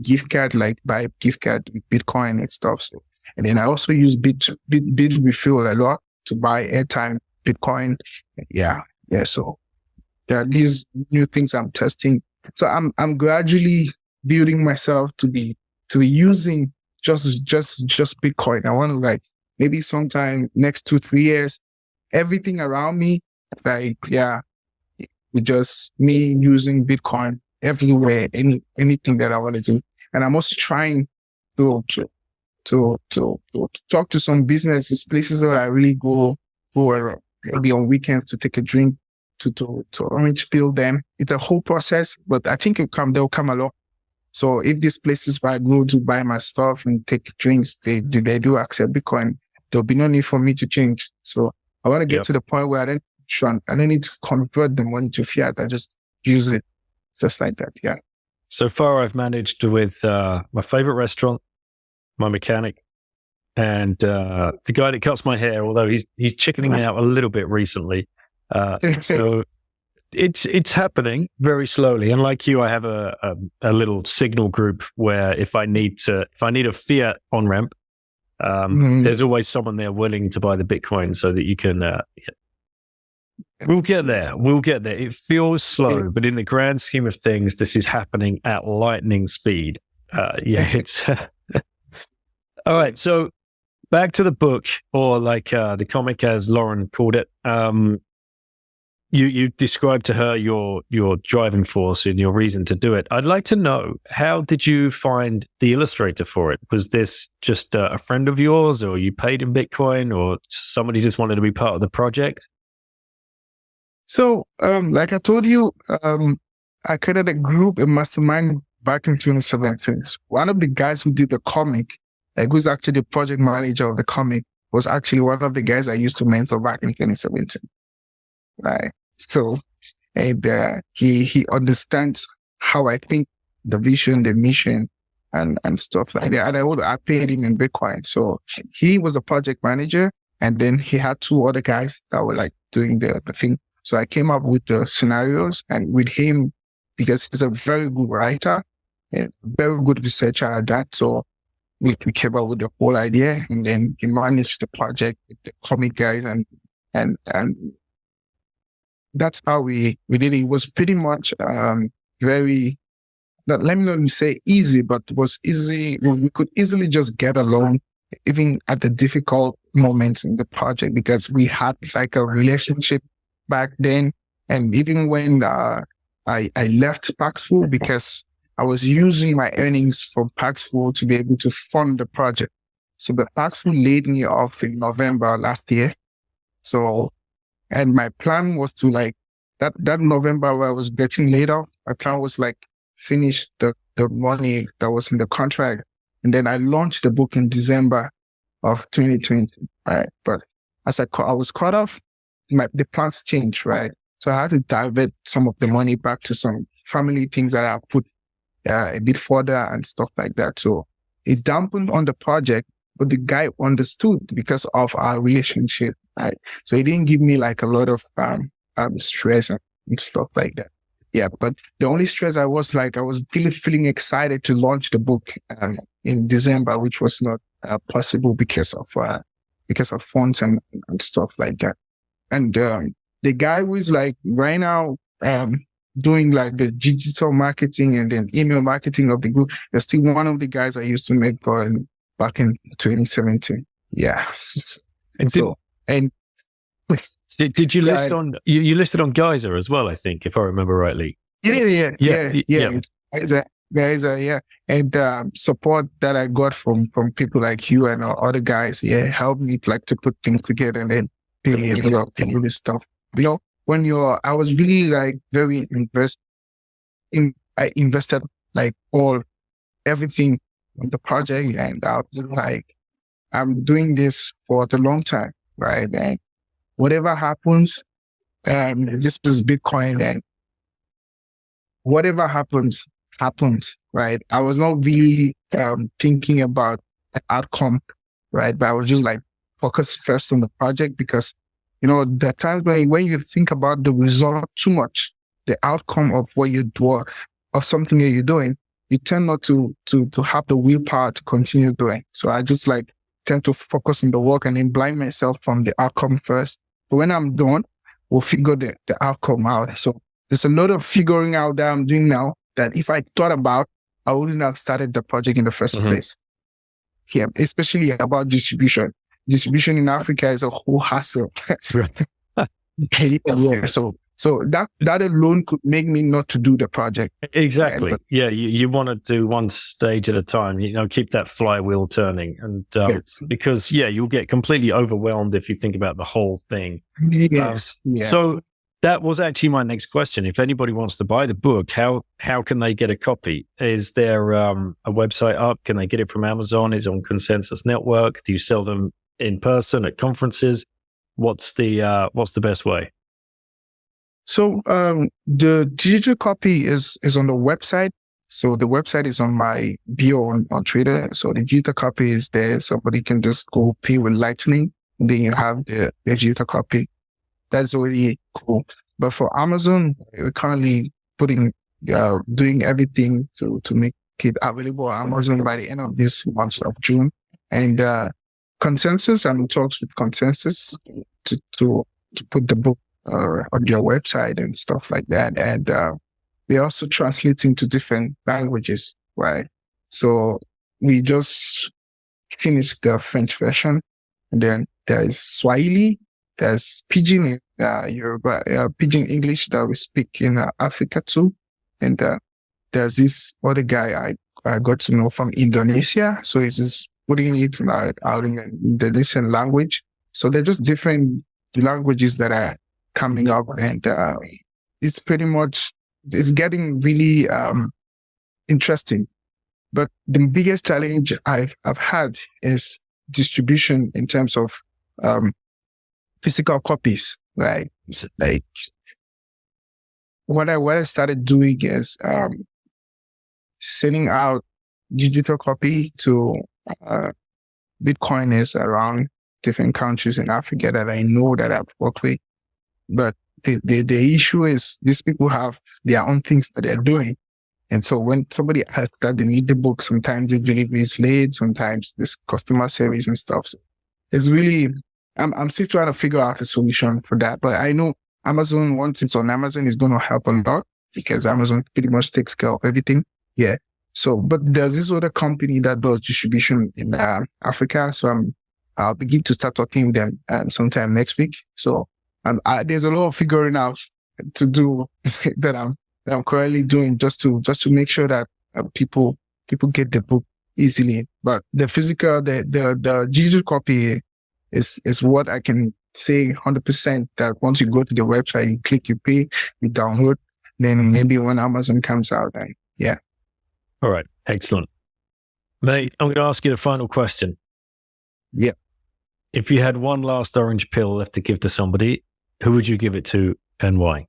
gift card, like buy a gift card with Bitcoin and stuff. So, and then I also use Bit Refill a lot to buy airtime, Bitcoin. Yeah. So there are these new things I'm testing. So I'm gradually building myself to be using just Bitcoin. I want to like maybe sometime next 2-3 years, everything around me, like, with just me using Bitcoin everywhere, anything that I want to do. And I'm also trying to talk to some businesses, places where I really go around, maybe on weekends to take a drink, to orange peel them. It's a whole process, but I think they'll come along. So if these places where I go to buy my stuff and take drinks, they do accept Bitcoin, there'll be no need for me to change. So I want to get to the point where I don't need to convert the money to fiat. I just use it just like that. Yeah. So far, I've managed with my favorite restaurant, my mechanic, and the guy that cuts my hair, although he's chickening out a little bit recently. So it's happening very slowly. And like you, I have a little signal group where if I need a fiat on ramp, there's always someone there willing to buy the Bitcoin so that you can. We'll get there. It feels slow, but in the grand scheme of things, this is happening at lightning speed. It's all right. So back to the book, or like the comic, as Lauren called it. You described to her your driving force and your reason to do it. I'd like to know, how did you find the illustrator for it? Was this just a friend of yours, or you paid in Bitcoin, or somebody just wanted to be part of the project? So, like I told you, I created a group, a mastermind back in 2017. One of the guys who did the comic, like who's actually the project manager of the comic, was actually one of the guys I used to mentor back in 2017. Right. So, and he understands how I think, the vision, the mission, and stuff like that. And I paid him in Bitcoin. So he was a project manager, and then he had 2 other guys that were like doing the thing. So I came up with the scenarios, and with him, because he's a very good writer and very good researcher at that. So we came up with the whole idea, and then he managed the project with the comic guys, and that's how we did it. It was pretty much very, let me not say easy, but it was easy. We could easily just get along, even at the difficult moments in the project, because we had like a relationship back then. And even when I left Paxful, because I was using my earnings from Paxful to be able to fund the project. So the Paxful laid me off in November last year. So, and my plan was to like, that November where I was getting laid off, my plan was like finish the money that was in the contract. And then I launched the book in December of 2020. Right. But as I was cut off, the plans changed, right? So I had to divert some of the money back to some family things that I put a bit further and stuff like that. So it dampened on the project, but the guy understood because of our relationship. Right? So he didn't give me like a lot of stress and stuff like that. Yeah, but the only stress I was really feeling excited to launch the book in December, which was not possible because of funds and stuff like that. And the guy who is like right now doing like the digital marketing and then email marketing of the group, is still one of the guys I used to make back in 2017. Yeah. Did you list on you listed on Geyser as well? I think, if I remember rightly. Yeah. Guys, and support that I got from people like you and other guys, helped me like to put things together and then pay a lot and do this stuff. I was really like very I invested like everything on the project, and I was like, I'm doing this for the long time, right? And whatever happens, this is Bitcoin, and whatever happens, right? I was not really thinking about the outcome, right? But I was just like focused first on the project, because the times when you think about the result too much, the outcome of what you do, of something that you're doing, you tend not to have the willpower to continue doing. So I just like tend to focus on the work and then blind myself from the outcome first. But when I'm done, we'll figure the outcome out. So there's a lot of figuring out that I'm doing now that if I thought about, I wouldn't have started the project in the first place. Yeah, especially about distribution. Distribution in Africa is a whole hassle. So that alone could make me not to do the project. Exactly. You want to do one stage at a time. Keep that flywheel turning, and because you'll get completely overwhelmed if you think about the whole thing. Yes. So that was actually my next question. If anybody wants to buy the book, how can they get a copy? Is there a website up? Can they get it from Amazon? Is it on Consensus Network? Do you sell them in person at conferences? What's the best way? So the digital copy is on the website. So the website is on my bio on Twitter. So the digital copy is there. Somebody can just go pay with Lightning. Then you have the digital copy. That's already cool. But for Amazon, we're currently doing everything to make it available on Amazon by the end of this month of June. And Consensus, I'm in talks with Consensus to put the book on their website and stuff like that. And we're also translating to different languages, right? So we just finished the French version, and then there's Swahili, there's Pidgin, Yoruba, Pidgin English that we speak in Africa too. And there's this other guy I got to know from Indonesia. So he's just putting it out in the Indonesian language. So they're just different languages that are coming up, and it's getting really interesting. But the biggest challenge I've had is distribution in terms of physical copies, right? Like what I started doing is sending out digital copy to Bitcoiners around different countries in Africa that I know that I've worked with. But the issue is these people have their own things that they're doing. And so when somebody asks that they need the book, sometimes the delivery is late, sometimes there's customer service and stuff. So it's really, I'm still trying to figure out a solution for that. But I know Amazon, once it's on Amazon, is going to help a lot because Amazon pretty much takes care of everything. Yeah. So, but there's this other company that does distribution in Africa. So I'll begin to start talking with them sometime next week. So there's a lot of figuring out to do that I'm currently doing just to make sure that people get the book easily. But the physical, the digital copy is what I can say 100% that once you go to the website, you click, you pay, you download, then maybe when Amazon comes out, yeah. All right. Excellent. Mate, I'm going to ask you the final question. Yeah. If you had one last orange pill left to give to somebody, who would you give it to and why?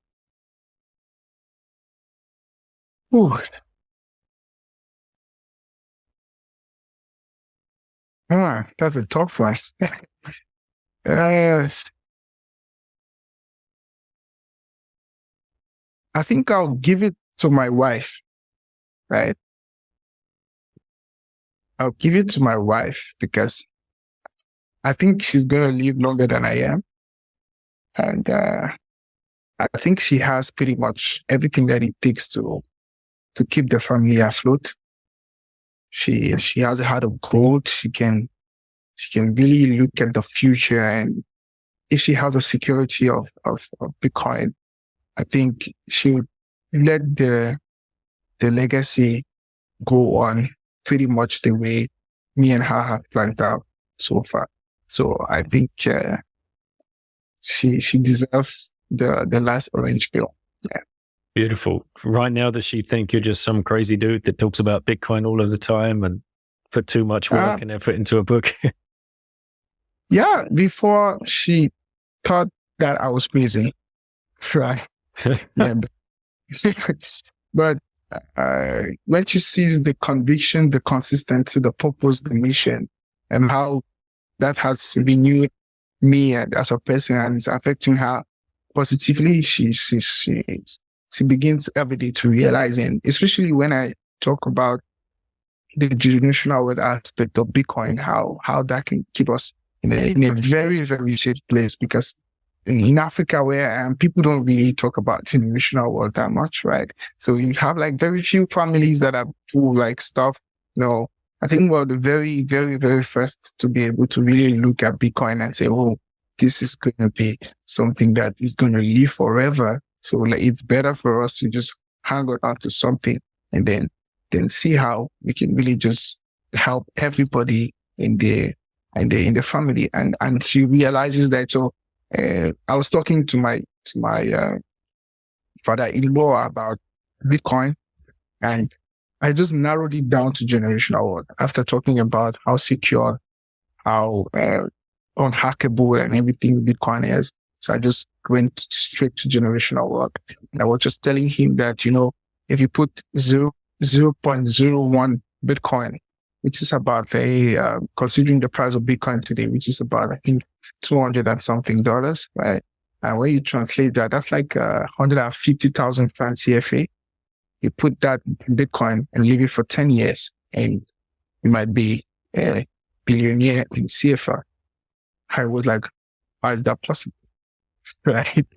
Ooh. That's a tough one. uh, I think I'll give it to my wife, right? I'll give it to my wife because I think she's going to live longer than I am. And I think she has pretty much everything that it takes to keep the family afloat. She has a heart of gold. She can really look at the future, and if she has a security of Bitcoin, I think she would let the legacy go on pretty much the way me and her have planned out so far. So I think she deserves the last orange pill. Yeah. Beautiful. Right now, does she think you're just some crazy dude that talks about Bitcoin all of the time and put too much work and effort into a book? Yeah, before she thought that I was crazy, right? Yeah, but when she sees the conviction, the consistency, the purpose, the mission, and how that has renewed me as a person and is affecting her positively, she begins every day to realize, and especially when I talk about the generational wealth aspect of Bitcoin, how that can keep us in a very, very safe place, because in Africa where I am, people don't really talk about generational wealth that much, right? So you have like very few families that are full like stuff. I think we're the very, very, very first to be able to really look at Bitcoin and say, oh, this is going to be something that is going to live forever. So like, it's better for us to just hang on to something and then see how we can really just help everybody in the family. And she realizes that. So I was talking to my father-in-law about Bitcoin, and I just narrowed it down to generational wealth after talking about how secure, how unhackable and everything Bitcoin is. So I just went straight to generational wealth. And I was just telling him that, if you put 0.01 Bitcoin, which is about considering the price of Bitcoin today, which is about, I think, 200 and something dollars, right? And when you translate that, that's like 150,000 francs CFA. You put that in Bitcoin and leave it for 10 years, and you might be a billionaire in CFA. I was like, how is that possible? Right?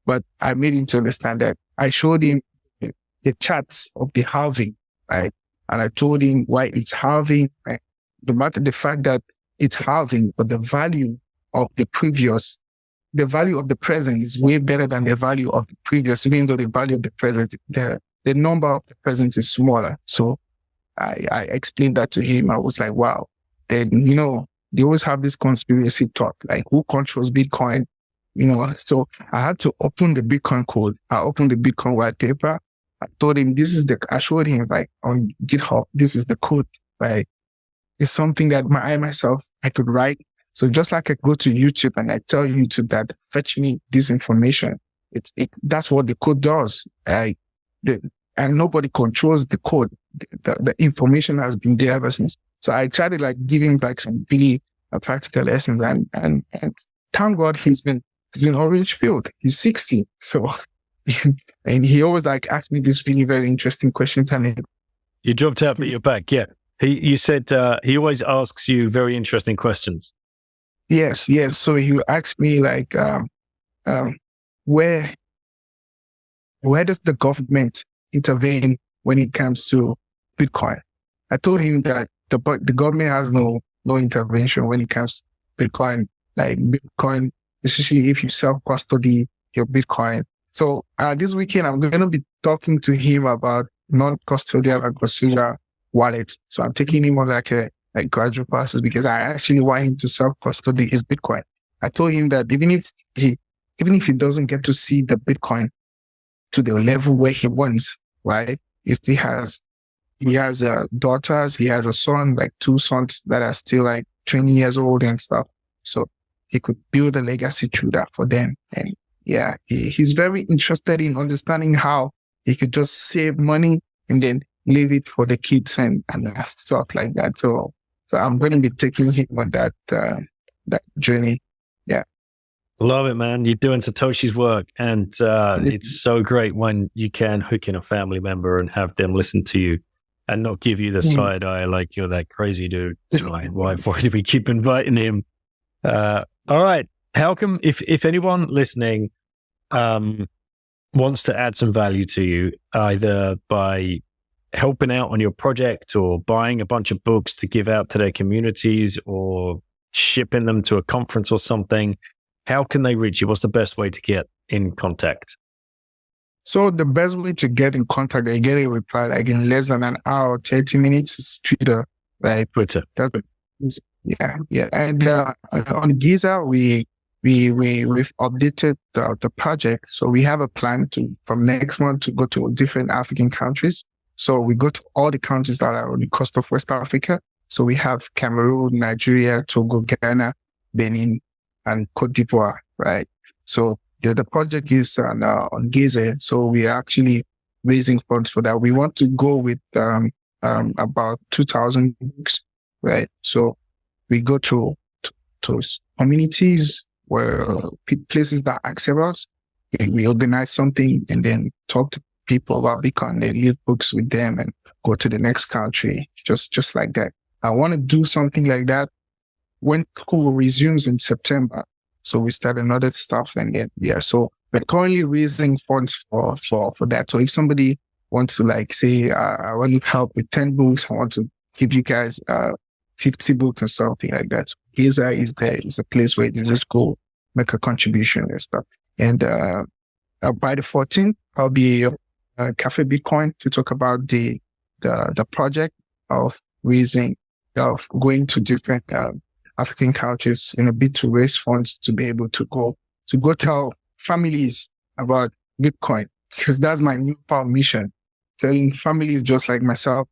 But I made him to understand that. I showed him the charts of the halving, right? And I told him why it's halving, right? No matter the fact that it's halving, but the value of the value of the present is way better than the value of the previous, even though the value of the present, the number of the present is smaller. So I explained that to him. I was like, wow. Then, they always have this conspiracy talk, like who controls Bitcoin, So I had to open the Bitcoin code. I opened the Bitcoin white paper. I told him, I showed him like on GitHub, this is the code, right? It's something that I could write. So just like I go to YouTube and I tell YouTube that fetch me this information, that's what the code does. And nobody controls the code. The information has been there ever since. So I tried to like give him like some really practical lessons, and thank God he's been orange filled. He's 60. So, and he always like asked me these really very interesting questions. And you dropped out, but you're back. Yeah. You said he always asks you very interesting questions. Yes. So he asked me like, where does the government intervene when it comes to Bitcoin? I told him that the government has no intervention when it comes to Bitcoin. Like Bitcoin, especially if you self-custody your Bitcoin. So this weekend, I'm going to be talking to him about non-custodial and custodial wallets. So I'm taking him on like a gradual process because I actually want him to self-custody his Bitcoin. I told him that even if he doesn't get to see the Bitcoin to the level where he wants, right? If he has daughters, he has a son, like 2 sons that are still like 20 years old and stuff. So he could build a legacy through that for them. And yeah, he's very interested in understanding how he could just save money and then leave it for the kids and stuff like that. So So I'm going to be taking him on that journey. Yeah. Love it, man. You're doing Satoshi's work. And it's so great when you can hook in a family member and have them listen to you and not give you the side eye like you're that crazy dude. So why do we keep inviting him? All right. How come, if anyone listening wants to add some value to you, either by helping out on your project or buying a bunch of books to give out to their communities or shipping them to a conference or something, how can they reach you? What's the best way to get in contact? So the best way to get in contact and get a reply like in less than an hour, 30 minutes is Twitter, right? Twitter. Yeah. And on Giza, we've updated the project. So we have a plan from next month to go to different African countries. So we go to all the countries that are on the coast of West Africa. So we have Cameroon, Nigeria, Togo, Ghana, Benin, and Cote d'Ivoire, right? So the project is on Giza. So we are actually raising funds for that. We want to go with about 2,000 books, right? So we go to communities where places that accept us. We organize something and then talk to people about Bitcoin. They leave books with them and go to the next country, just like that. I want to do something like that when school resumes in September. So we start another stuff and then, so we're currently raising funds for that. So if somebody wants to like say, I want to help with 10 books, I want to give you guys 50 books or something like that. So Giza is a place where you just go make a contribution and stuff. And by the 14th, I'll be at Cafe Bitcoin to talk about the project of going to different African countries in a bid to raise funds to be able to go tell families about Bitcoin, because that's my new power mission, telling families just like myself.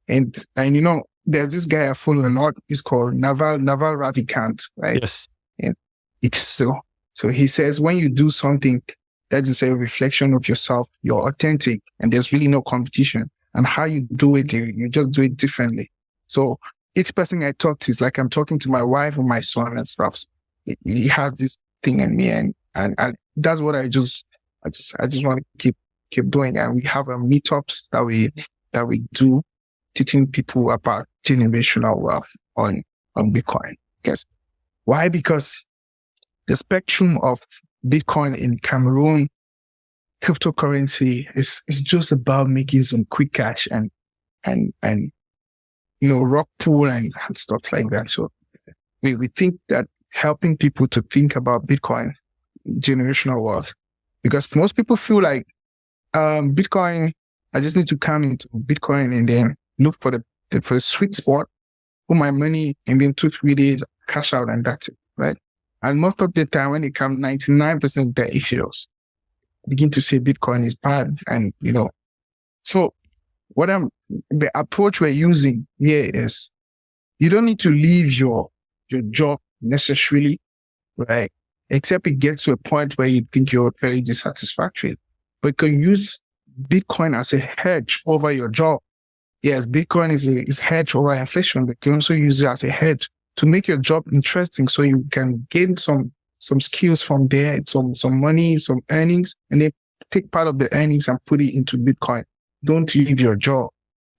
And there's this guy I follow a lot. He's called Naval Ravikant, right? Yes. And so he says, when you do something that is a reflection of yourself, you're authentic and there's really no competition. And how you do it, you just do it differently. So each person I talk to is like I'm talking to my wife or my son and stuff. So he has this thing in me, and that's what I just want to keep doing. And we have meetups that we do, teaching people about generational wealth on Bitcoin. Why? Because the spectrum of Bitcoin in Cameroon, cryptocurrency is just about making some quick cash and rock pool and stuff like that. So we think that helping people to think about Bitcoin, generational wealth, because most people feel like Bitcoin, I just need to come into Bitcoin and then look for the sweet spot, put my money, and then 2-3 days cash out and that's it, right? And most of the time when it comes, 99% of the issues begin to say Bitcoin is bad, and so the approach we're using here is you don't need to leave your job necessarily, right? Except it gets to a point where you think you're very dissatisfactory. But you can use Bitcoin as a hedge over your job. Yes, Bitcoin is hedge over inflation, but you can also use it as a hedge to make your job interesting so you can gain some skills from there, some money, some earnings, and then take part of the earnings and put it into Bitcoin. Don't leave your job.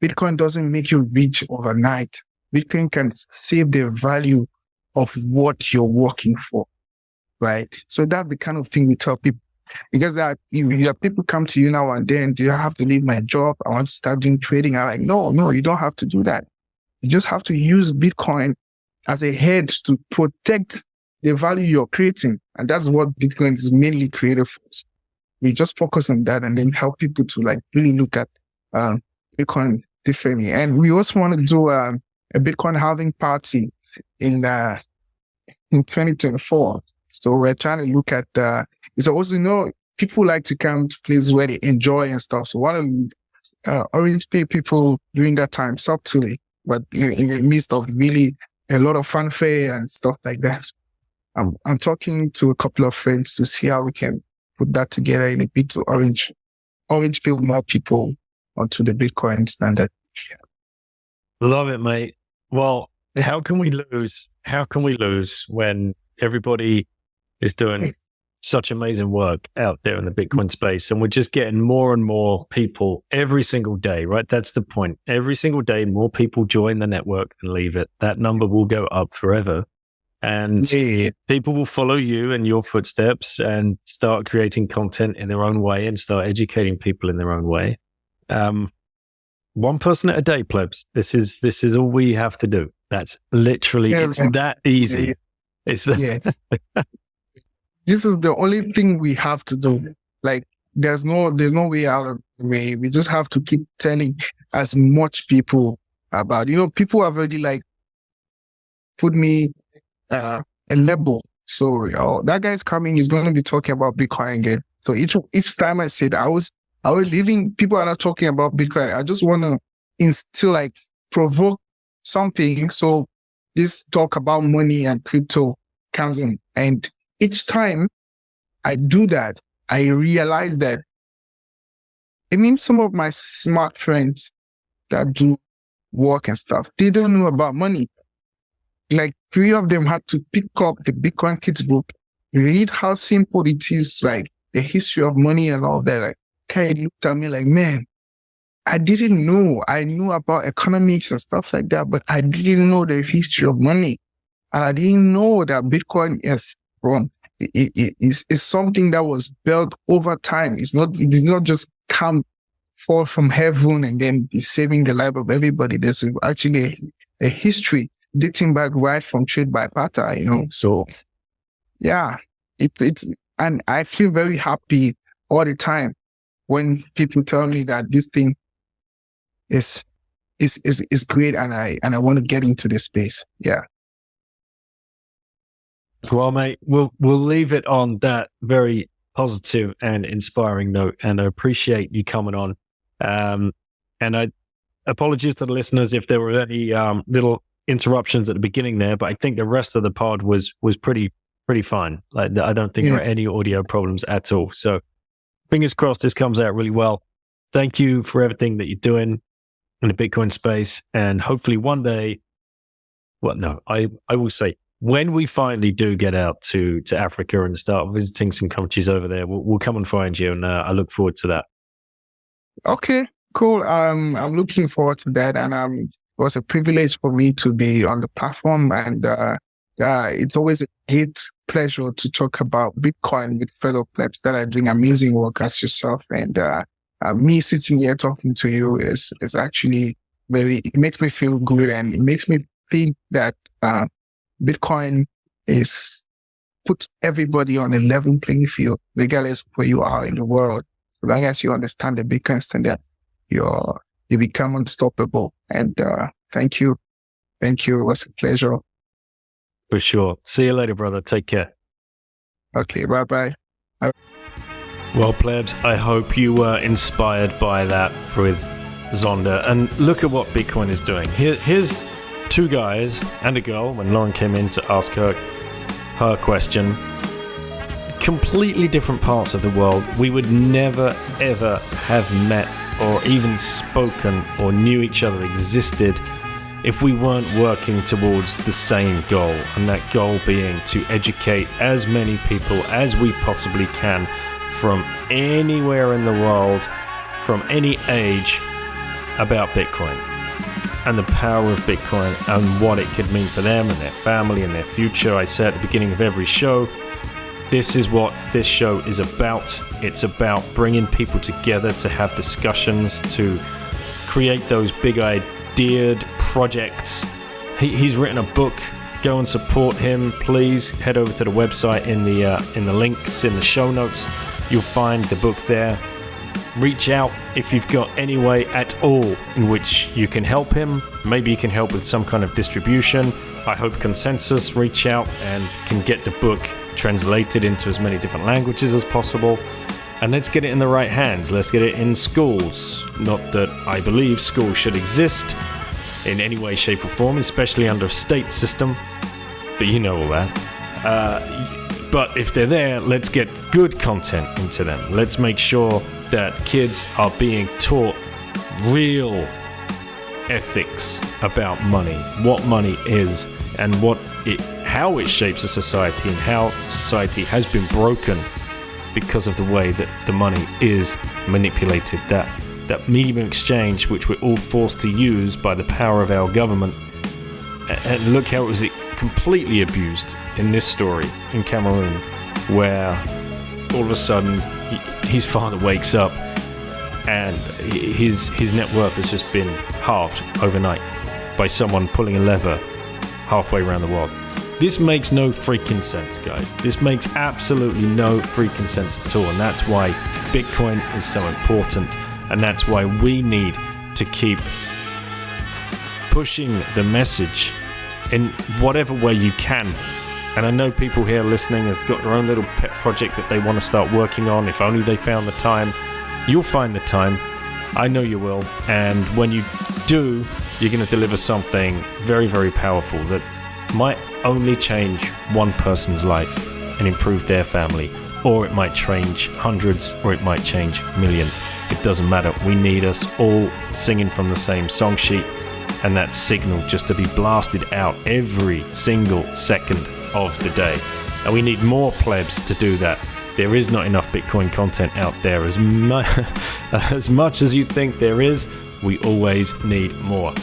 Bitcoin doesn't make you rich overnight. Bitcoin can save the value of what you're working for, right? So that's the kind of thing we tell people. Because people come to you now and then, do you have to leave my job? I want to start doing trading. I'm like, no, you don't have to do that. You just have to use Bitcoin as a hedge to protect the value you're creating. And that's what Bitcoin is mainly created for. We just focus on that and then help people to like really look at Bitcoin differently. And we also want to do a Bitcoin halving party in 2024. So we're trying to look at it's also, people like to come to places where they enjoy and stuff. So one of Orange Pay people during that time subtly, but in the midst of really a lot of fanfare and stuff like that. I'm talking to a couple of friends to see how we can put that together in a bit to orange pay more people onto the Bitcoin standard. Love it, mate. Well, How can we lose? How can we lose when everybody is doing such amazing work out there in the Bitcoin space, and we're just getting more and more people every single day, right? That's the point. Every single day, more people join the network than leave it. That number will go up forever. And people will follow you and your footsteps and start creating content in their own way and start educating people in their own way. One person at a day, plebs. This is all we have to do. That's literally, it's that easy. It's This is the only thing we have to do. Like, there's no way out of the way. We just have to keep telling as much people about, people have already like put me a label. So that guy's coming, he's going to be talking about Bitcoin again. So each time I said I was leaving, people are not talking about Bitcoin. I just want to instill, like, provoke something. So this talk about money and crypto comes in. And each time I do that, I realize that, some of my smart friends that do work and stuff, they don't know about money. Like, 3 of them had to pick up the Bitcoin Kids book, read how simple it is, like the history of money and all that. Like, Kai looked at me like, man, I didn't know. I knew about economics and stuff like that, but I didn't know the history of money. And I didn't know that Bitcoin is it's something that was built over time. It did not just fall from heaven and then be saving the life of everybody. There's actually a history dating back right from trade by barter, So, yeah, and I feel very happy all the time when people tell me that this thing is great, and I want to get into this space. Yeah. Well, mate, we'll leave it on that very positive and inspiring note, and I appreciate you coming on. And I apologies to the listeners if there were any little interruptions at the beginning there, but I think the rest of the pod was pretty fine. Like, I don't think there were any audio problems at all. So fingers crossed this comes out really well. Thank you for everything that you're doing in the Bitcoin space, and hopefully one day, I will say, when we finally do get out to Africa and start visiting some countries over there, we'll come and find you, and I look forward to that. Okay, cool. I'm looking forward to that, and it was a privilege for me to be on the platform, and it's always a great pleasure to talk about Bitcoin with fellow plebs that are doing amazing work as yourself. And me sitting here talking to you is actually it makes me feel good, and it makes me think that Bitcoin is put everybody on a level playing field, regardless of where you are in the world. As long as you understand the Bitcoin standard, you become unstoppable. And thank you. It was a pleasure. For sure. See you later, brother. Take care. Okay, bye-bye. Well, plebs, I hope you were inspired by that with Nzonda. And look at what Bitcoin is doing. Here's 2 guys and a girl, when Lauren came in to ask her question. Completely different parts of the world. We would never, ever have met or even spoken or knew each other existed if we weren't working towards the same goal, and that goal being to educate as many people as we possibly can from anywhere in the world, from any age, about Bitcoin and the power of Bitcoin and what it could mean for them and their family and their future. I say at the beginning of every show, this is what this show is about. It's about bringing people together to have discussions, to create those big ideaed projects. He's written a book. Go and support him, please. Head over to the website in the links in the show notes. You'll find the book there. Reach out if you've got any way at all in which you can help him. Maybe you can help with some kind of distribution. I hope Consensus reach out and can get the book translated into as many different languages as possible. And let's get it in the right hands. Let's get it in schools. Not that I believe schools should exist in any way, shape or form, especially under a state system. But you know all that. But if they're there, let's get good content into them. Let's make sure that kids are being taught real ethics about money, what money is, and how it shapes a society, and how society has been broken because of the way that the money is manipulated. That medium of exchange, which we're all forced to use by the power of our government. And look how it was completely abused in this story in Cameroon, where all of a sudden his father wakes up and his net worth has just been halved overnight by someone pulling a lever halfway around the world. This makes no freaking sense, guys. This makes absolutely no freaking sense at all. And that's why Bitcoin is so important. And that's why we need to keep pushing the message in whatever way you can. And I know people here listening have got their own little pet project that they want to start working on. If only they found the time. You'll find the time. I know you will. And when you do, you're going to deliver something very, very powerful that might only change one person's life and improve their family. Or it might change hundreds, or it might change millions. It doesn't matter. We need us all singing from the same song sheet, and that signal just to be blasted out every single second of the day. And we need more plebs to do that. There is not enough Bitcoin content out there. As much as you think there is, we always need more.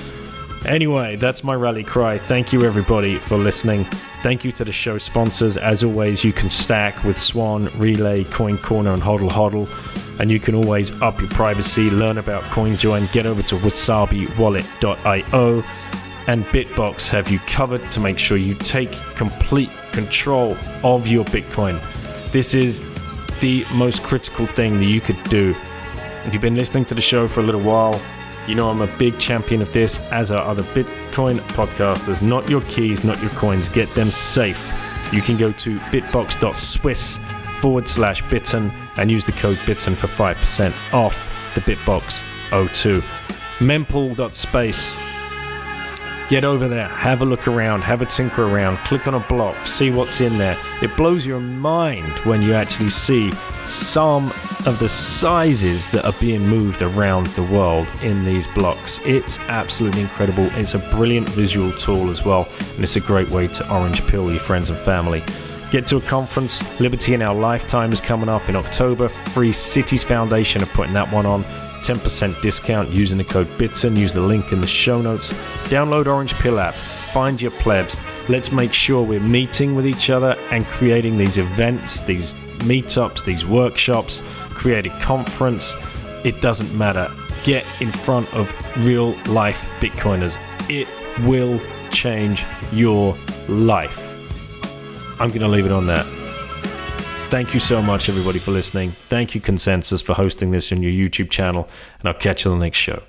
Anyway, that's my rally cry. Thank you, everybody, for listening. Thank you to the show sponsors. As always, you can stack with Swan, Relay, Coin Corner, and Hodl Hodl. And you can always up your privacy, learn about CoinJoin, get over to wasabiwallet.io. And Bitbox have you covered to make sure you take complete control of your Bitcoin. This is the most critical thing that you could do. If you've been listening to the show for a little while, you know I'm a big champion of this, as are other Bitcoin podcasters. Not your keys, not your coins. Get them safe. You can go to bitbox.swiss/BITten and use the code BITTEN for 5% off the Bitbox 02. mempool.space. Get over there, have a look around, have a tinker around, click on a block, see what's in there. It blows your mind when you actually see some of the sizes that are being moved around the world in these blocks. It's absolutely incredible. It's a brilliant visual tool as well, and it's a great way to orange pill your friends and family. Get to a conference. Liberty in Our Lifetime is coming up in October. Free Cities Foundation are putting that one on. 10% discount using the code BITTEN. Use the link in the show notes. Download Orange Pill app. Find your plebs. Let's make sure we're meeting with each other and creating these events, these meetups, these workshops. Create a conference. It doesn't matter. Get in front of real life Bitcoiners. It will change your life. I'm going to leave it on that. Thank you so much, everybody, for listening. Thank you, Consensus, for hosting this on your YouTube channel, and I'll catch you on the next show.